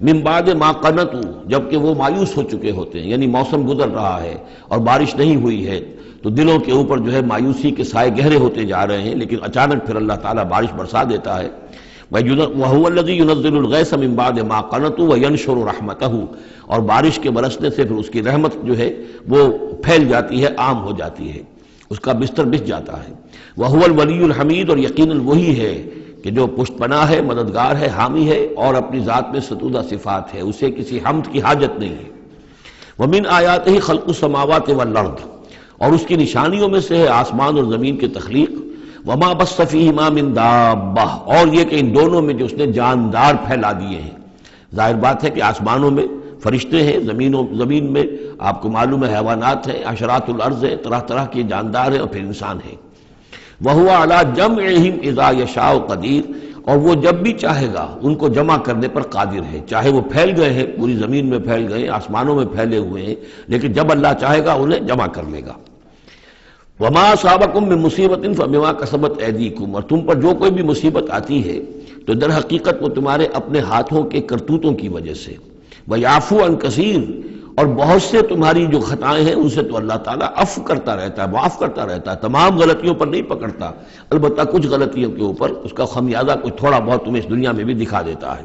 من بعد ما قنطوا، جبکہ وہ مایوس ہو چکے ہوتے ہیں، یعنی موسم گزر رہا ہے اور بارش نہیں ہوئی ہے تو دلوں کے اوپر جو ہے مایوسی کے سائے گہرے ہوتے جا رہے ہیں، لیکن اچانک پھر اللہ تعالیٰ بارش برسا دیتا ہے۔ وَهُوَ الَّذِي يُنَزِّلُ الْغَيْثَ مِن بَعْدِ مَا قَنَطُوا وَيَنشُرُ رَحْمَتَهُ، اور بارش کے برسنے سے پھر اس کی رحمت جو ہے وہ پھیل جاتی ہے، عام ہو جاتی ہے، اس کا بستر بچھ جاتا ہے۔ وَهُوَ الْوَلِيُّ الْحَمِيدُ، اور یقیناً وہی ہے کہ جو پشت پناہ ہے، مددگار ہے، حامی ہے، اور اپنی ذات میں ستودہ صفات ہے، اسے کسی حمد کی حاجت نہیں ہے۔ وَمِنْ آیَاتِهِ خَلْقُ السَّمَاوَاتِ وَالْأَرْضِ، اور اس کی نشانیوں میں سے ہے آسمان اور زمین کی تخلیق۔ وَمَا بَثَّ فِيهِمَا مِن دَابَّةٍ، اور یہ کہ ان دونوں میں جو اس نے جاندار پھیلا دیے ہیں۔ ظاہر بات ہے کہ آسمانوں میں فرشتے ہیں، زمین میں آپ کو معلوم ہے حیوانات ہیں، حشرات الارض ہیں، طرح طرح کے جاندار ہیں، اور پھر انسان ہیں۔ وَهُوَ عَلَىٰ جَمْعِهِمْ إِذَا يَشَاءُ قَدِيرٌ، اور وہ جب بھی چاہے گا ان کو جمع کرنے پر قادر ہے، چاہے وہ پھیل گئے ہیں، پوری زمین میں پھیل گئے ہیں، آسمانوں میں پھیلے ہوئے ہیں، لیکن جب اللہ چاہے گا انہیں جمع کر لے گا۔ وَمَا أَصَابَكُم مِّن مُّصِيبَةٍ فَبِمَا كَسَبَتْ أَيْدِيكُمْ، اور تم پر جو کوئی بھی مصیبت آتی ہے تو در حقیقت وہ تمہارے اپنے ہاتھوں کے کرتوتوں کی وجہ سے۔ وَيَعْفُو عَن كَثِيرٍ، اور بہت سے تمہاری جو خطائیں ہیں ان سے تو اللہ تعالیٰ عفو کرتا رہتا ہے، معاف کرتا رہتا ہے، تمام غلطیوں پر نہیں پکڑتا، البتہ کچھ غلطیوں کے اوپر اس کا خمیازہ کچھ تھوڑا بہت تمہیں اس دنیا میں بھی دکھا دیتا ہے۔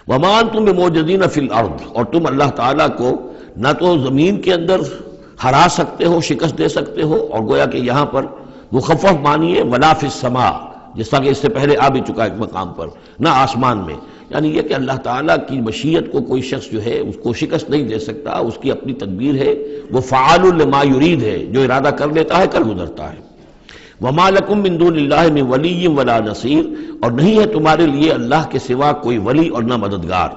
وَمَا أَنتُم بِمُعْجِزِينَ فِي الْأَرْضِ، اور تم اللہ تعالیٰ کو نہ تو زمین کے اندر ہرا سکتے ہو، شکست دے سکتے ہو، اور گویا کہ یہاں پر مخفف معنی ولا فی السماء، جس طرح کہ اس سے پہلے آ بھی چکا ایک مقام پر، نہ آسمان میں، یعنی یہ کہ اللہ تعالیٰ کی مشیت کو کوئی شخص جو ہے اس کو شکست نہیں دے سکتا، اس کی اپنی تدبیر ہے، وہ فعال لما یرید ہے، جو ارادہ کر لیتا ہے کر گزرتا ہے۔ وما لکم من دون اللہ من ولی ولا نصیر، اور نہیں ہے تمہارے لیے اللہ کے سوا کوئی ولی اور نہ مددگار۔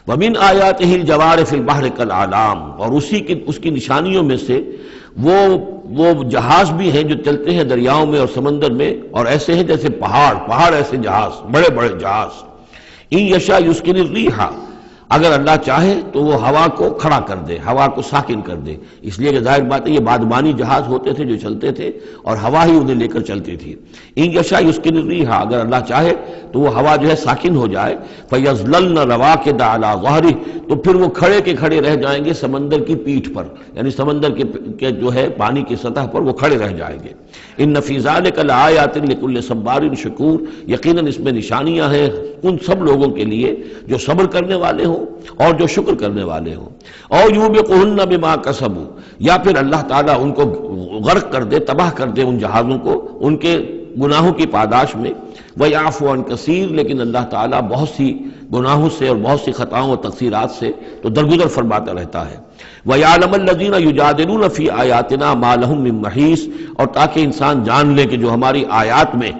ومن آیاتہ الجوار فی البحر کالأعلام، اور اس کی نشانیوں میں سے وہ جہاز بھی ہیں جو چلتے ہیں دریاؤں میں اور سمندر میں، اور ایسے ہیں جیسے پہاڑ ایسے جہاز، بڑے بڑے جہاز. ان یشاء یسکن الریح، اگر اللہ چاہے تو وہ ہوا کو کھڑا کر دے، ہوا کو ساکن کر دے. اس لیے کہ ظاہر بات ہے یہ بادبانی جہاز ہوتے تھے جو چلتے تھے اور ہوا ہی انہیں لے کر چلتی تھی. ان یشاء یسکن الریح، اگر اللہ چاہے تو وہ ہوا جو ہے ساکن ہو جائے. فیظللن رواکد علی ظہرہ، تو پھر وہ کھڑے کے کھڑے رہ جائیں گے سمندر کی پیٹھ پر، یعنی سمندر کے جو ہے پانی کی سطح پر وہ کھڑے رہ جائیں گے. ان فی ذلک لآیات لکل صبار شکور، یقیناً اس میں نشانیاں ہیں ان سب لوگوں کے لیے جو صبر کرنے والے ہوں اور جو شکر کرنے والے ہوں. اور یوبقہن بما کسبوا، یا پھر اللہ تعالیٰ ان کو غرق کر دے، تباہ کر دے ان جہازوں کو ان کے گناہوں کی پاداش میں. وَيَعْفُو عَنْ كَثِيرٍ، لیکن اللہ تعالیٰ بہت سی گناہوں سے اور بہت سی خطاؤں اور تقصیرات سے تو درگزر فرماتا رہتا ہے. وَيَعْلَمَ الَّذِينَ يُجَادِلُونَ فِي آيَاتِنَا مَا لَهُم مِّن مَّحِيصٍ، اور تاکہ انسان جان لے کہ جو ہماری آیات میں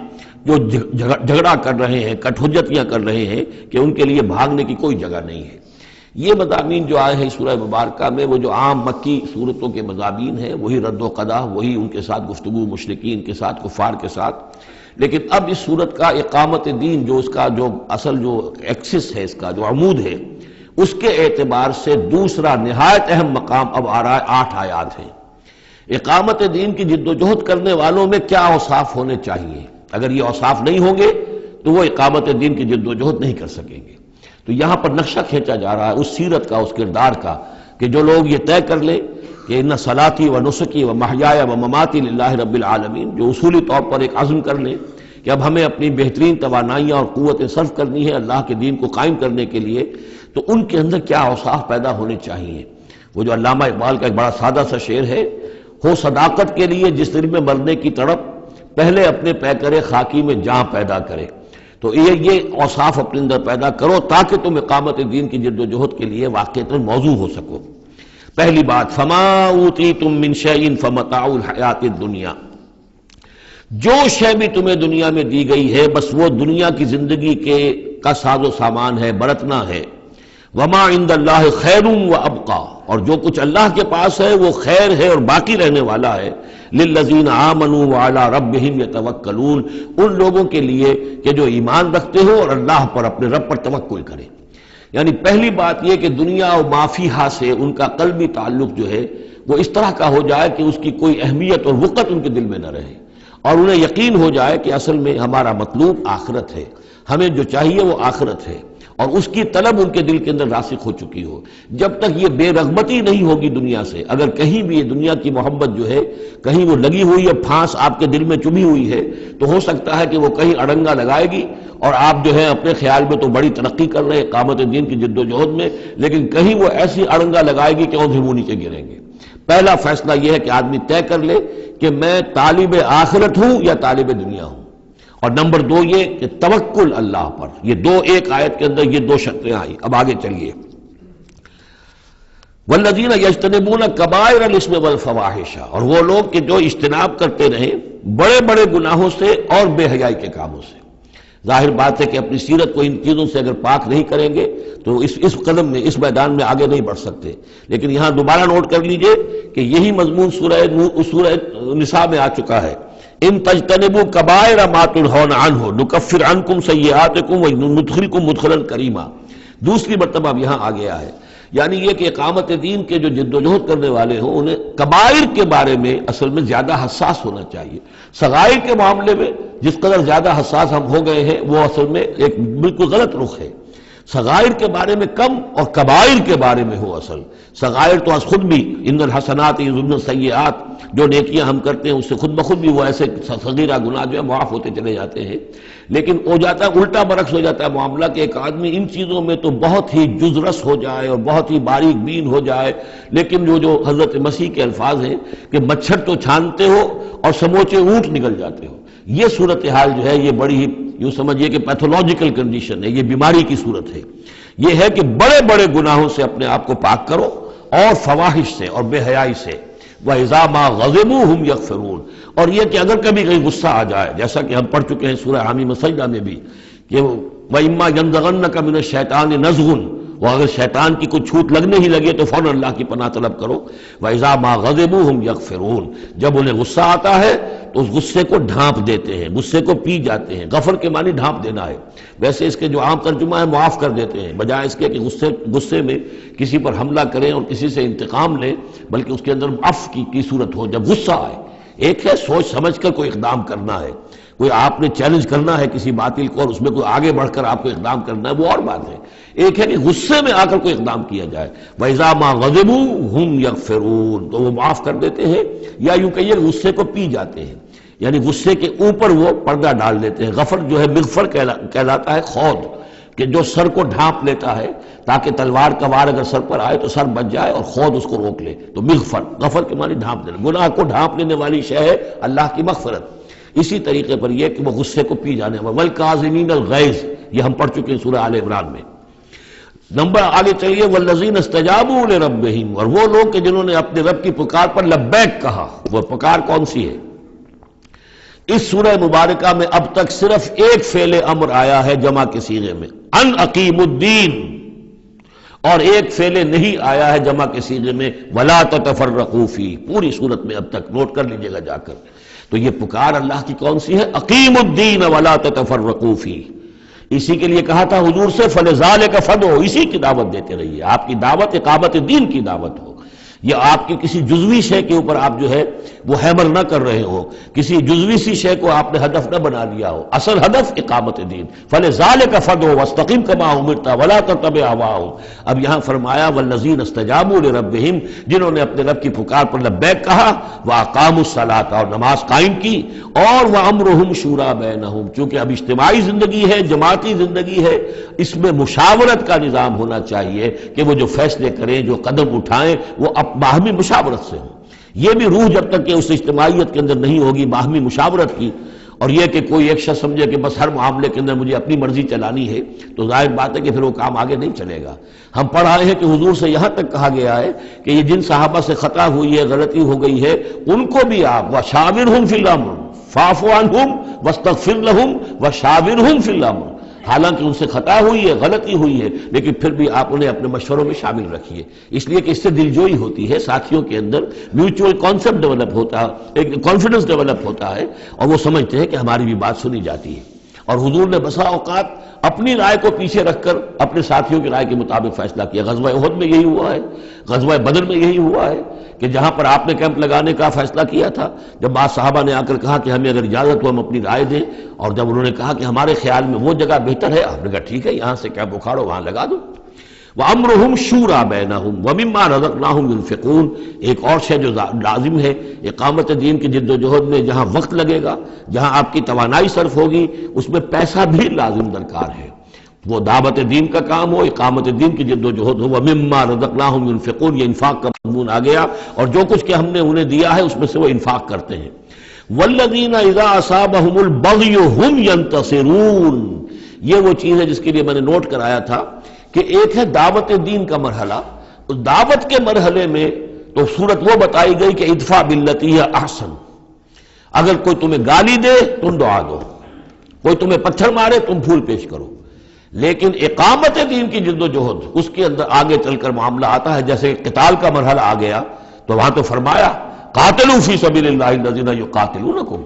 جو جھگڑا کر رہے ہیں، کٹ حجتیاں کر رہے ہیں، کہ ان کے لیے بھاگنے کی کوئی جگہ نہیں ہے. یہ مضامین جو آئے ہیں سورہ مبارکہ میں وہ جو عام مکی صورتوں کے مضامین ہیں، وہی رد و قضا، وہی ان کے ساتھ گفتگو مشرکین کے ساتھ، کفار کے ساتھ. لیکن اب اس صورت کا اقامت دین، جو اس کا جو اصل جو ایکسس ہے، اس کا جو عمود ہے، اس کے اعتبار سے دوسرا نہایت اہم مقام اب آ رہا ہے. 8 آیات ہیں. اقامت دین کی جد و جہد کرنے والوں میں کیا اوصاف ہونے چاہیے؟ اگر یہ اوصاف نہیں ہوں گے تو وہ اقامت دین کی جد و جہد نہیں کر سکیں گے. تو یہاں پر نقشہ کھینچا جا رہا ہے اس سیرت کا، اس کردار کا، کہ جو لوگ یہ طے کر لیں کہ ان صلاتی و نسکی و محیای و مماتی للہ رب العالمین، جو اصولی طور پر ایک عزم کر لیں کہ اب ہمیں اپنی بہترین توانائیاں اور قوتیں صرف کرنی ہے اللہ کے دین کو قائم کرنے کے لیے، تو ان کے اندر کیا اوصاف پیدا ہونے چاہیے. وہ جو علامہ اقبال کا ایک بڑا سادہ سا شعر ہے، ہو صداقت کے لیے جس دل میں مرنے کی تڑپ، پہلے اپنے پیکرے خاکی میں جاں پیدا کرے. تو یہ اوصاف اپنے اندر پیدا کرو تاکہ تم اقامت دین کی جد و جہد کے لیے واقعتاً موضوع ہو سکو. پہلی بات، فما اوتیتم من شیء فمتاع الحیات الدنیا، جو شے بھی تمہیں دنیا میں دی گئی ہے بس وہ دنیا کی زندگی کا ساز و سامان ہے، برتنا ہے. وما عند اللہ خیر و ابقا، اور جو کچھ اللہ کے پاس ہے وہ خیر ہے اور باقی رہنے والا ہے. للذین آمنوا وعلی ربہم یتوکلون، ان لوگوں کے لیے کہ جو ایمان رکھتے ہو اور اللہ پر، اپنے رب پر توکل کریں. یعنی پہلی بات یہ کہ دنیا و ما فیہا سے ان کا قلبی تعلق جو ہے وہ اس طرح کا ہو جائے کہ اس کی کوئی اہمیت اور وقت ان کے دل میں نہ رہے، اور انہیں یقین ہو جائے کہ اصل میں ہمارا مطلوب آخرت ہے، ہمیں جو چاہیے وہ آخرت ہے، اور اس کی طلب ان کے دل کے اندر راسخ ہو چکی ہو. جب تک یہ بے رغبتی نہیں ہوگی دنیا سے، اگر کہیں بھی یہ دنیا کی محبت جو ہے کہیں وہ لگی ہوئی ہے، پھانس آپ کے دل میں چبھی ہوئی ہے، تو ہو سکتا ہے کہ وہ کہیں اڑنگا لگائے گی اور آپ جو ہے اپنے خیال میں تو بڑی ترقی کر رہے ہیں اقامت دین کی جد و جہد میں، لیکن کہیں وہ ایسی اڑنگا لگائے گی کہ اوندھے منہ نیچے گریں گے. پہلا فیصلہ یہ ہے کہ آدمی طے کر لے کہ میں طالب آخرت ہوں یا طالب دنیا ہوں. اور نمبر 2 یہ کہ توکل اللہ پر. یہ ایک آیت کے اندر یہ 2 شرطیں آئی. اب آگے چلیے. والذین یجتنبون کبائر الاسم والفواحش، اور وہ لوگ کہ جو اجتناب کرتے رہیں بڑے بڑے گناہوں سے اور بے حیائی کے کاموں سے. ظاہر بات ہے کہ اپنی سیرت کو ان چیزوں سے اگر پاک نہیں کریں گے تو اس قدم میں، اس میدان میں آگے نہیں بڑھ سکتے. لیکن یہاں دوبارہ نوٹ کر لیجئے کہ یہی مضمون سورہ نساء میں آ چکا ہے. ان تجتنبوا کبائر ما تنہون عنہ نکفر عنکم سیئاتکم وندخلکم مدخلا کریما. دوسری مرتبہ اب یہاں آ گیا ہے. یعنی یہ کہ اقامت دین کے جو جد و جہد کرنے والے ہوں انہیں کبائر کے بارے میں اصل میں زیادہ حساس ہونا چاہیے. صغائر کے معاملے میں جس قدر زیادہ حساس ہم ہو گئے ہیں وہ اصل میں ایک بالکل غلط رخ ہے. صغائر کے بارے میں کم اور کبائر کے بارے میں ہو. اصل صغائر تو از خود بھی ان الحسنات یذهبن السیئات، جو نیکیاں ہم کرتے ہیں اس سے خود بخود بھی وہ ایسے صغیرہ گناہ جو ہے معاف ہوتے چلے جاتے ہیں. لیکن ہو جاتا ہے الٹا برعکس ہو جاتا ہے معاملہ کہ ایک آدمی ان چیزوں میں تو بہت ہی جزرس ہو جائے اور بہت ہی باریک بین ہو جائے، لیکن جو حضرت مسیح کے الفاظ ہیں کہ مچھر تو چھانتے ہو اور سموچے اونٹ نکل جاتے ہو، یہ صورتحال جو ہے یہ بڑی ہی یوں سمجھیے کہ پیتھولوجیکل کنڈیشن ہے، یہ بیماری کی صورت ہے. یہ ہے کہ بڑے بڑے گناہوں سے اپنے آپ کو پاک کرو اور فواحش سے اور بے حیائی سے. وَإِذَا مَا غَضِبُوا هُمْ يَغْفِرُونَ، اور یہ کہ اگر کبھی کہیں غصہ آ جائے، جیسا کہ ہم پڑھ چکے ہیں سورہ حامیم سجدہ میں بھی کہ وَإِمَّا يَنزَغَنَّكَ مِنَ الشَّيْطَانِ نَزْغٌ، اور اگر شیطان کی کوئی چھوٹ لگنے ہی لگے تو فوراً اللہ کی پناہ طلب کرو. وَإِذَا مَا غَضِبُوا هُمْ يَغْفِرُونَ جب انہیں غصہ آتا ہے تو اس غصے کو ڈھانپ دیتے ہیں، غصے کو پی جاتے ہیں. غفر کے معنی ڈھانپ دینا ہے، ویسے اس کے جو عام ترجمہ ہے معاف کر دیتے ہیں، بجائے اس کے کہ غصے میں کسی پر حملہ کریں اور کسی سے انتقام لیں، بلکہ اس کے اندر عفو کی صورت ہو جب غصہ آئے. ایک ہے سوچ سمجھ کر کوئی اقدام کرنا ہے، کوئی آپ نے چیلنج کرنا ہے کسی باطل کو اور اس میں کوئی آگے بڑھ کر آپ کو اقدام کرنا ہے، وہ اور بات ہے. ایک ہے کہ غصے میں آ کر کوئی اقدام کیا جائے. وَإِذَا مَا غَضِبُوا هُمْ يَغْفِرُونَ تو وہ معاف کر دیتے ہیں، یا یوں کہیے غصے کو پی جاتے ہیں، یعنی غصے کے اوپر وہ پردہ ڈال دیتے ہیں. غفر جو ہے مغفر کہلاتا ہے خود، کہ جو سر کو ڈھانپ لیتا ہے تاکہ تلوار کا وار اگر سر پر آئے تو سر بچ جائے اور خود اس کو روک لے، تو مغفر. غفر کے معنی ڈھانپ دینا، گناہ کو ڈھانپ لینے والی شے ہے اللہ کی مغفرت. اسی طریقے پر یہ کہ وہ غصے کو پی جانے والا. وَالْكَاظِمِينَ الْغَيْظَ یہ ہم پڑھ چکے ہیں سورہ آل عمران میں. نمبر آگے چلیے وَالَّذِينَ اسْتَجَابُوا لِرَبِّهِمْ اور وہ لوگ کہ جنہوں نے اپنے رب کی پکار پر لبیک کہا. وہ پکار کون سی ہے؟ اس سورہ مبارکہ میں اب تک صرف ایک فعل امر آیا ہے جمع کے صیغے میں، ان اقیم الدین، اور ایک فعل نہیں آیا ہے جمع کے صیغے میں ولا تتفرقوا فی. پوری صورت میں اب تک نوٹ کر لیجئے گا جا کر. تو یہ پکار اللہ کی کون سی ہے؟ اقیم الدین ولا تتفرقوا فی. اسی کے لیے کہا تھا حضور سے فلذالک فدعوا، اسی کی دعوت دیتے رہیے. آپ کی دعوت اقامت دین کی دعوت ہو، یا آپ کی کسی جزوی شے کے اوپر آپ جو ہے وہ ہیمر نہ کر رہے ہو، کسی جزوی سی شے کو آپ نے ہدف نہ بنا لیا ہو. اصل ہدف اقامت دین. فلذالک فدعوا واستقم کما امرت ولا تتبع اهواءهم. اب یہاں فرمایا والذین استجابوا لربهم جنہوں نے اپنے رب کی پکار پر لبیک کہا، واقاموا الصلاۃ اور نماز قائم کی، اور وامرهم شورى بینہم چونکہ اب اجتماعی زندگی ہے، جماعتی زندگی ہے، اس میں مشاورت کا نظام ہونا چاہیے کہ وہ جو فیصلے کریں، جو قدم اٹھائیں وہ باہمی مشاورت سے ہوں. یہ بھی روح جب تک کہ اس اجتماعیت کے اندر نہیں ہوگی باہمی مشاورت کی، اور یہ کہ کوئی ایک شخص سمجھے کہ بس ہر معاملے کے اندر مجھے اپنی مرضی چلانی ہے، تو ظاہر بات ہے کہ پھر وہ کام آگے نہیں چلے گا. ہم پڑھ آئے ہیں کہ حضور سے یہاں تک کہا گیا ہے کہ یہ جن صحابہ سے خطا ہوئی ہے، غلطی ہو گئی ہے، ان کو بھی آپ وَشَاوِرْهُمْ فِي الْأَمْرِ فَاعْفُ عَنْهُمْ وَاسْتَغْفِرْ لَهُمْ وَشَاوِرْهُمْ فِي الْأَمْرِ. حالانکہ ان سے خطا ہوئی ہے، غلطی ہوئی ہے، لیکن پھر بھی آپ انہیں اپنے مشوروں میں شامل رکھیے، اس لیے کہ اس سے دلجوئی ہوتی ہے، ساتھیوں کے اندر میوچول کانسیپٹ ڈیولپ ہوتا ہے، ایک کانفیڈنس ڈیولپ ہوتا ہے، اور وہ سمجھتے ہیں کہ ہماری بھی بات سنی جاتی ہے. اور حضور نے بسا اوقات اپنی رائے کو پیچھے رکھ کر اپنے ساتھیوں کی رائے کے مطابق فیصلہ کیا. غزوہ احد میں یہی ہوا ہے، غزوہ بدر میں یہی ہوا ہے کہ جہاں پر آپ نے کیمپ لگانے کا فیصلہ کیا تھا، جب بعض صحابہ نے آ کر کہا کہ ہمیں اگر اجازت ہو ہم اپنی رائے دیں، اور جب انہوں نے کہا کہ ہمارے خیال میں وہ جگہ بہتر ہے، آپ نے کہا ٹھیک ہے یہاں سے کیمپ اکھاڑو وہاں لگا دو. وَأَمْرُهُمْ شُورَى بَيْنَهُمْ وَمِمَّا رَزَقْنَاهُمْ يُنْفِقُونَ. ایک اور شے جو لازم ہے اقامت دین کی جد و جہد میں، جہاں وقت لگے گا، جہاں آپ کی توانائی صرف ہوگی، اس میں پیسہ بھی لازم درکار ہے. وہ دعوت دین کا کام ہو، اقامت دین کی جد و جہد ہو. وَمِمَّا رَزَقْنَاهُمْ يُنْفِقُونَ یہ انفاق کا مضمون آ گیا، اور جو کچھ کہ ہم نے انہیں دیا ہے اس میں سے وہ انفاق کرتے ہیں. وَالَّذِينَ إِذَا أَصَابَهُمُ الْبَغْيُ هُمْ يَنْتَصِرُونَ. یہ وہ چیز ہے جس کے لیے میں نے نوٹ کرایا تھا کہ ایک ہے دعوت دین کا مرحلہ. اس دعوت کے مرحلے میں تو صورت وہ بتائی گئی کہ ادفع باللتی ہی احسن. اگر کوئی تمہیں گالی دے تم دعا دو، کوئی تمہیں پتھر مارے تم پھول پیش کرو. لیکن اقامت دین کی جد و جہد اس کے اندر آگے چل کر معاملہ آتا ہے. جیسے قتال کا مرحلہ آ گیا تو وہاں تو فرمایا قاتلوا فی سبیل اللہ الذین یقاتلونکم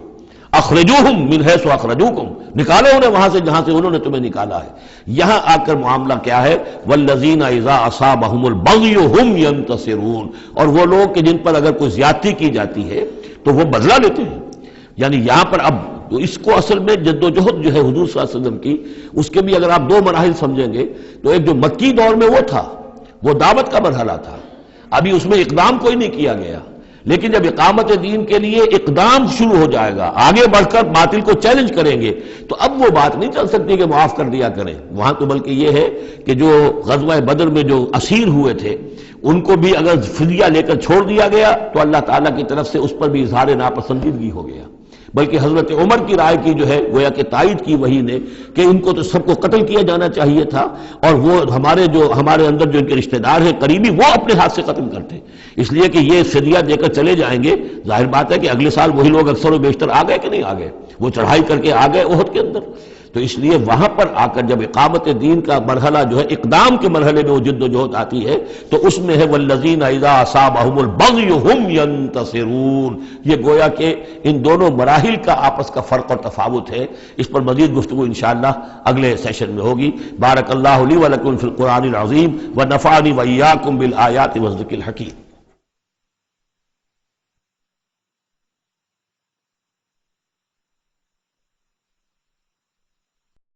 اخرجوہم من حیث اخرجوکم، نکالو انہیں وہاں سے جہاں سے انہوں نے تمہیں نکالا ہے. یہاں آ کر معاملہ کیا ہے؟ والذین اذا اصابہم البغی ہم ینتصرون. اور وہ لوگ کہ جن پر اگر کوئی زیادتی کی جاتی ہے تو وہ بدلہ لیتے ہیں. یعنی یہاں پر اب اس کو اصل میں جد و جہد جو ہے حضور صلی اللہ علیہ وسلم کی، اس کے بھی اگر آپ دو مراحل سمجھیں گے تو ایک جو مکی دور میں وہ تھا، وہ دعوت کا مرحلہ تھا، ابھی اس میں اقدام کوئی نہیں کیا گیا. لیکن جب اقامت دین کے لیے اقدام شروع ہو جائے گا، آگے بڑھ کر باطل کو چیلنج کریں گے، تو اب وہ بات نہیں چل سکتی کہ معاف کر دیا کریں. وہاں تو بلکہ یہ ہے کہ جو غزوہ بدر میں جو اسیر ہوئے تھے ان کو بھی اگر فدیہ لے کر چھوڑ دیا گیا تو اللہ تعالیٰ کی طرف سے اس پر بھی اظہار ناپسندیدگی ہو گیا. بلکہ حضرت عمر کی رائے کی جو ہے گویا کہ تائید کی وہی نے کہ ان کو تو سب کو قتل کیا جانا چاہیے تھا، اور وہ ہمارے اندر جو ان کے رشتہ دار ہیں قریبی وہ اپنے ہاتھ سے قتل کرتے، اس لیے کہ یہ فدیہ دے کر چلے جائیں گے. ظاہر بات ہے کہ اگلے سال وہی لوگ اکثر و بیشتر آ گئے کہ نہیں آ گئے، وہ چڑھائی کر کے آ گئے احد کے اندر. تو تو اس لیے وہاں پر آ کر جب اقامت دین کا مرحلہ جو ہے اقدام کے مرحلے میں وہ جد و جہد آتی ہے تو اس میں ہے والذین اذا اصابہم البغی ہم ینتصرون. یہ گویا کہ ان دونوں مراحل کا آپس کا فرق اور تفاوت ہے. اس پر مزید گفتگو انشاءاللہ اگلے سیشن میں ہوگی. بارک اللہ لی ولکم فی القرآن العظیم ونفعنی وإیاکم بالآیات والذکر الحکیم.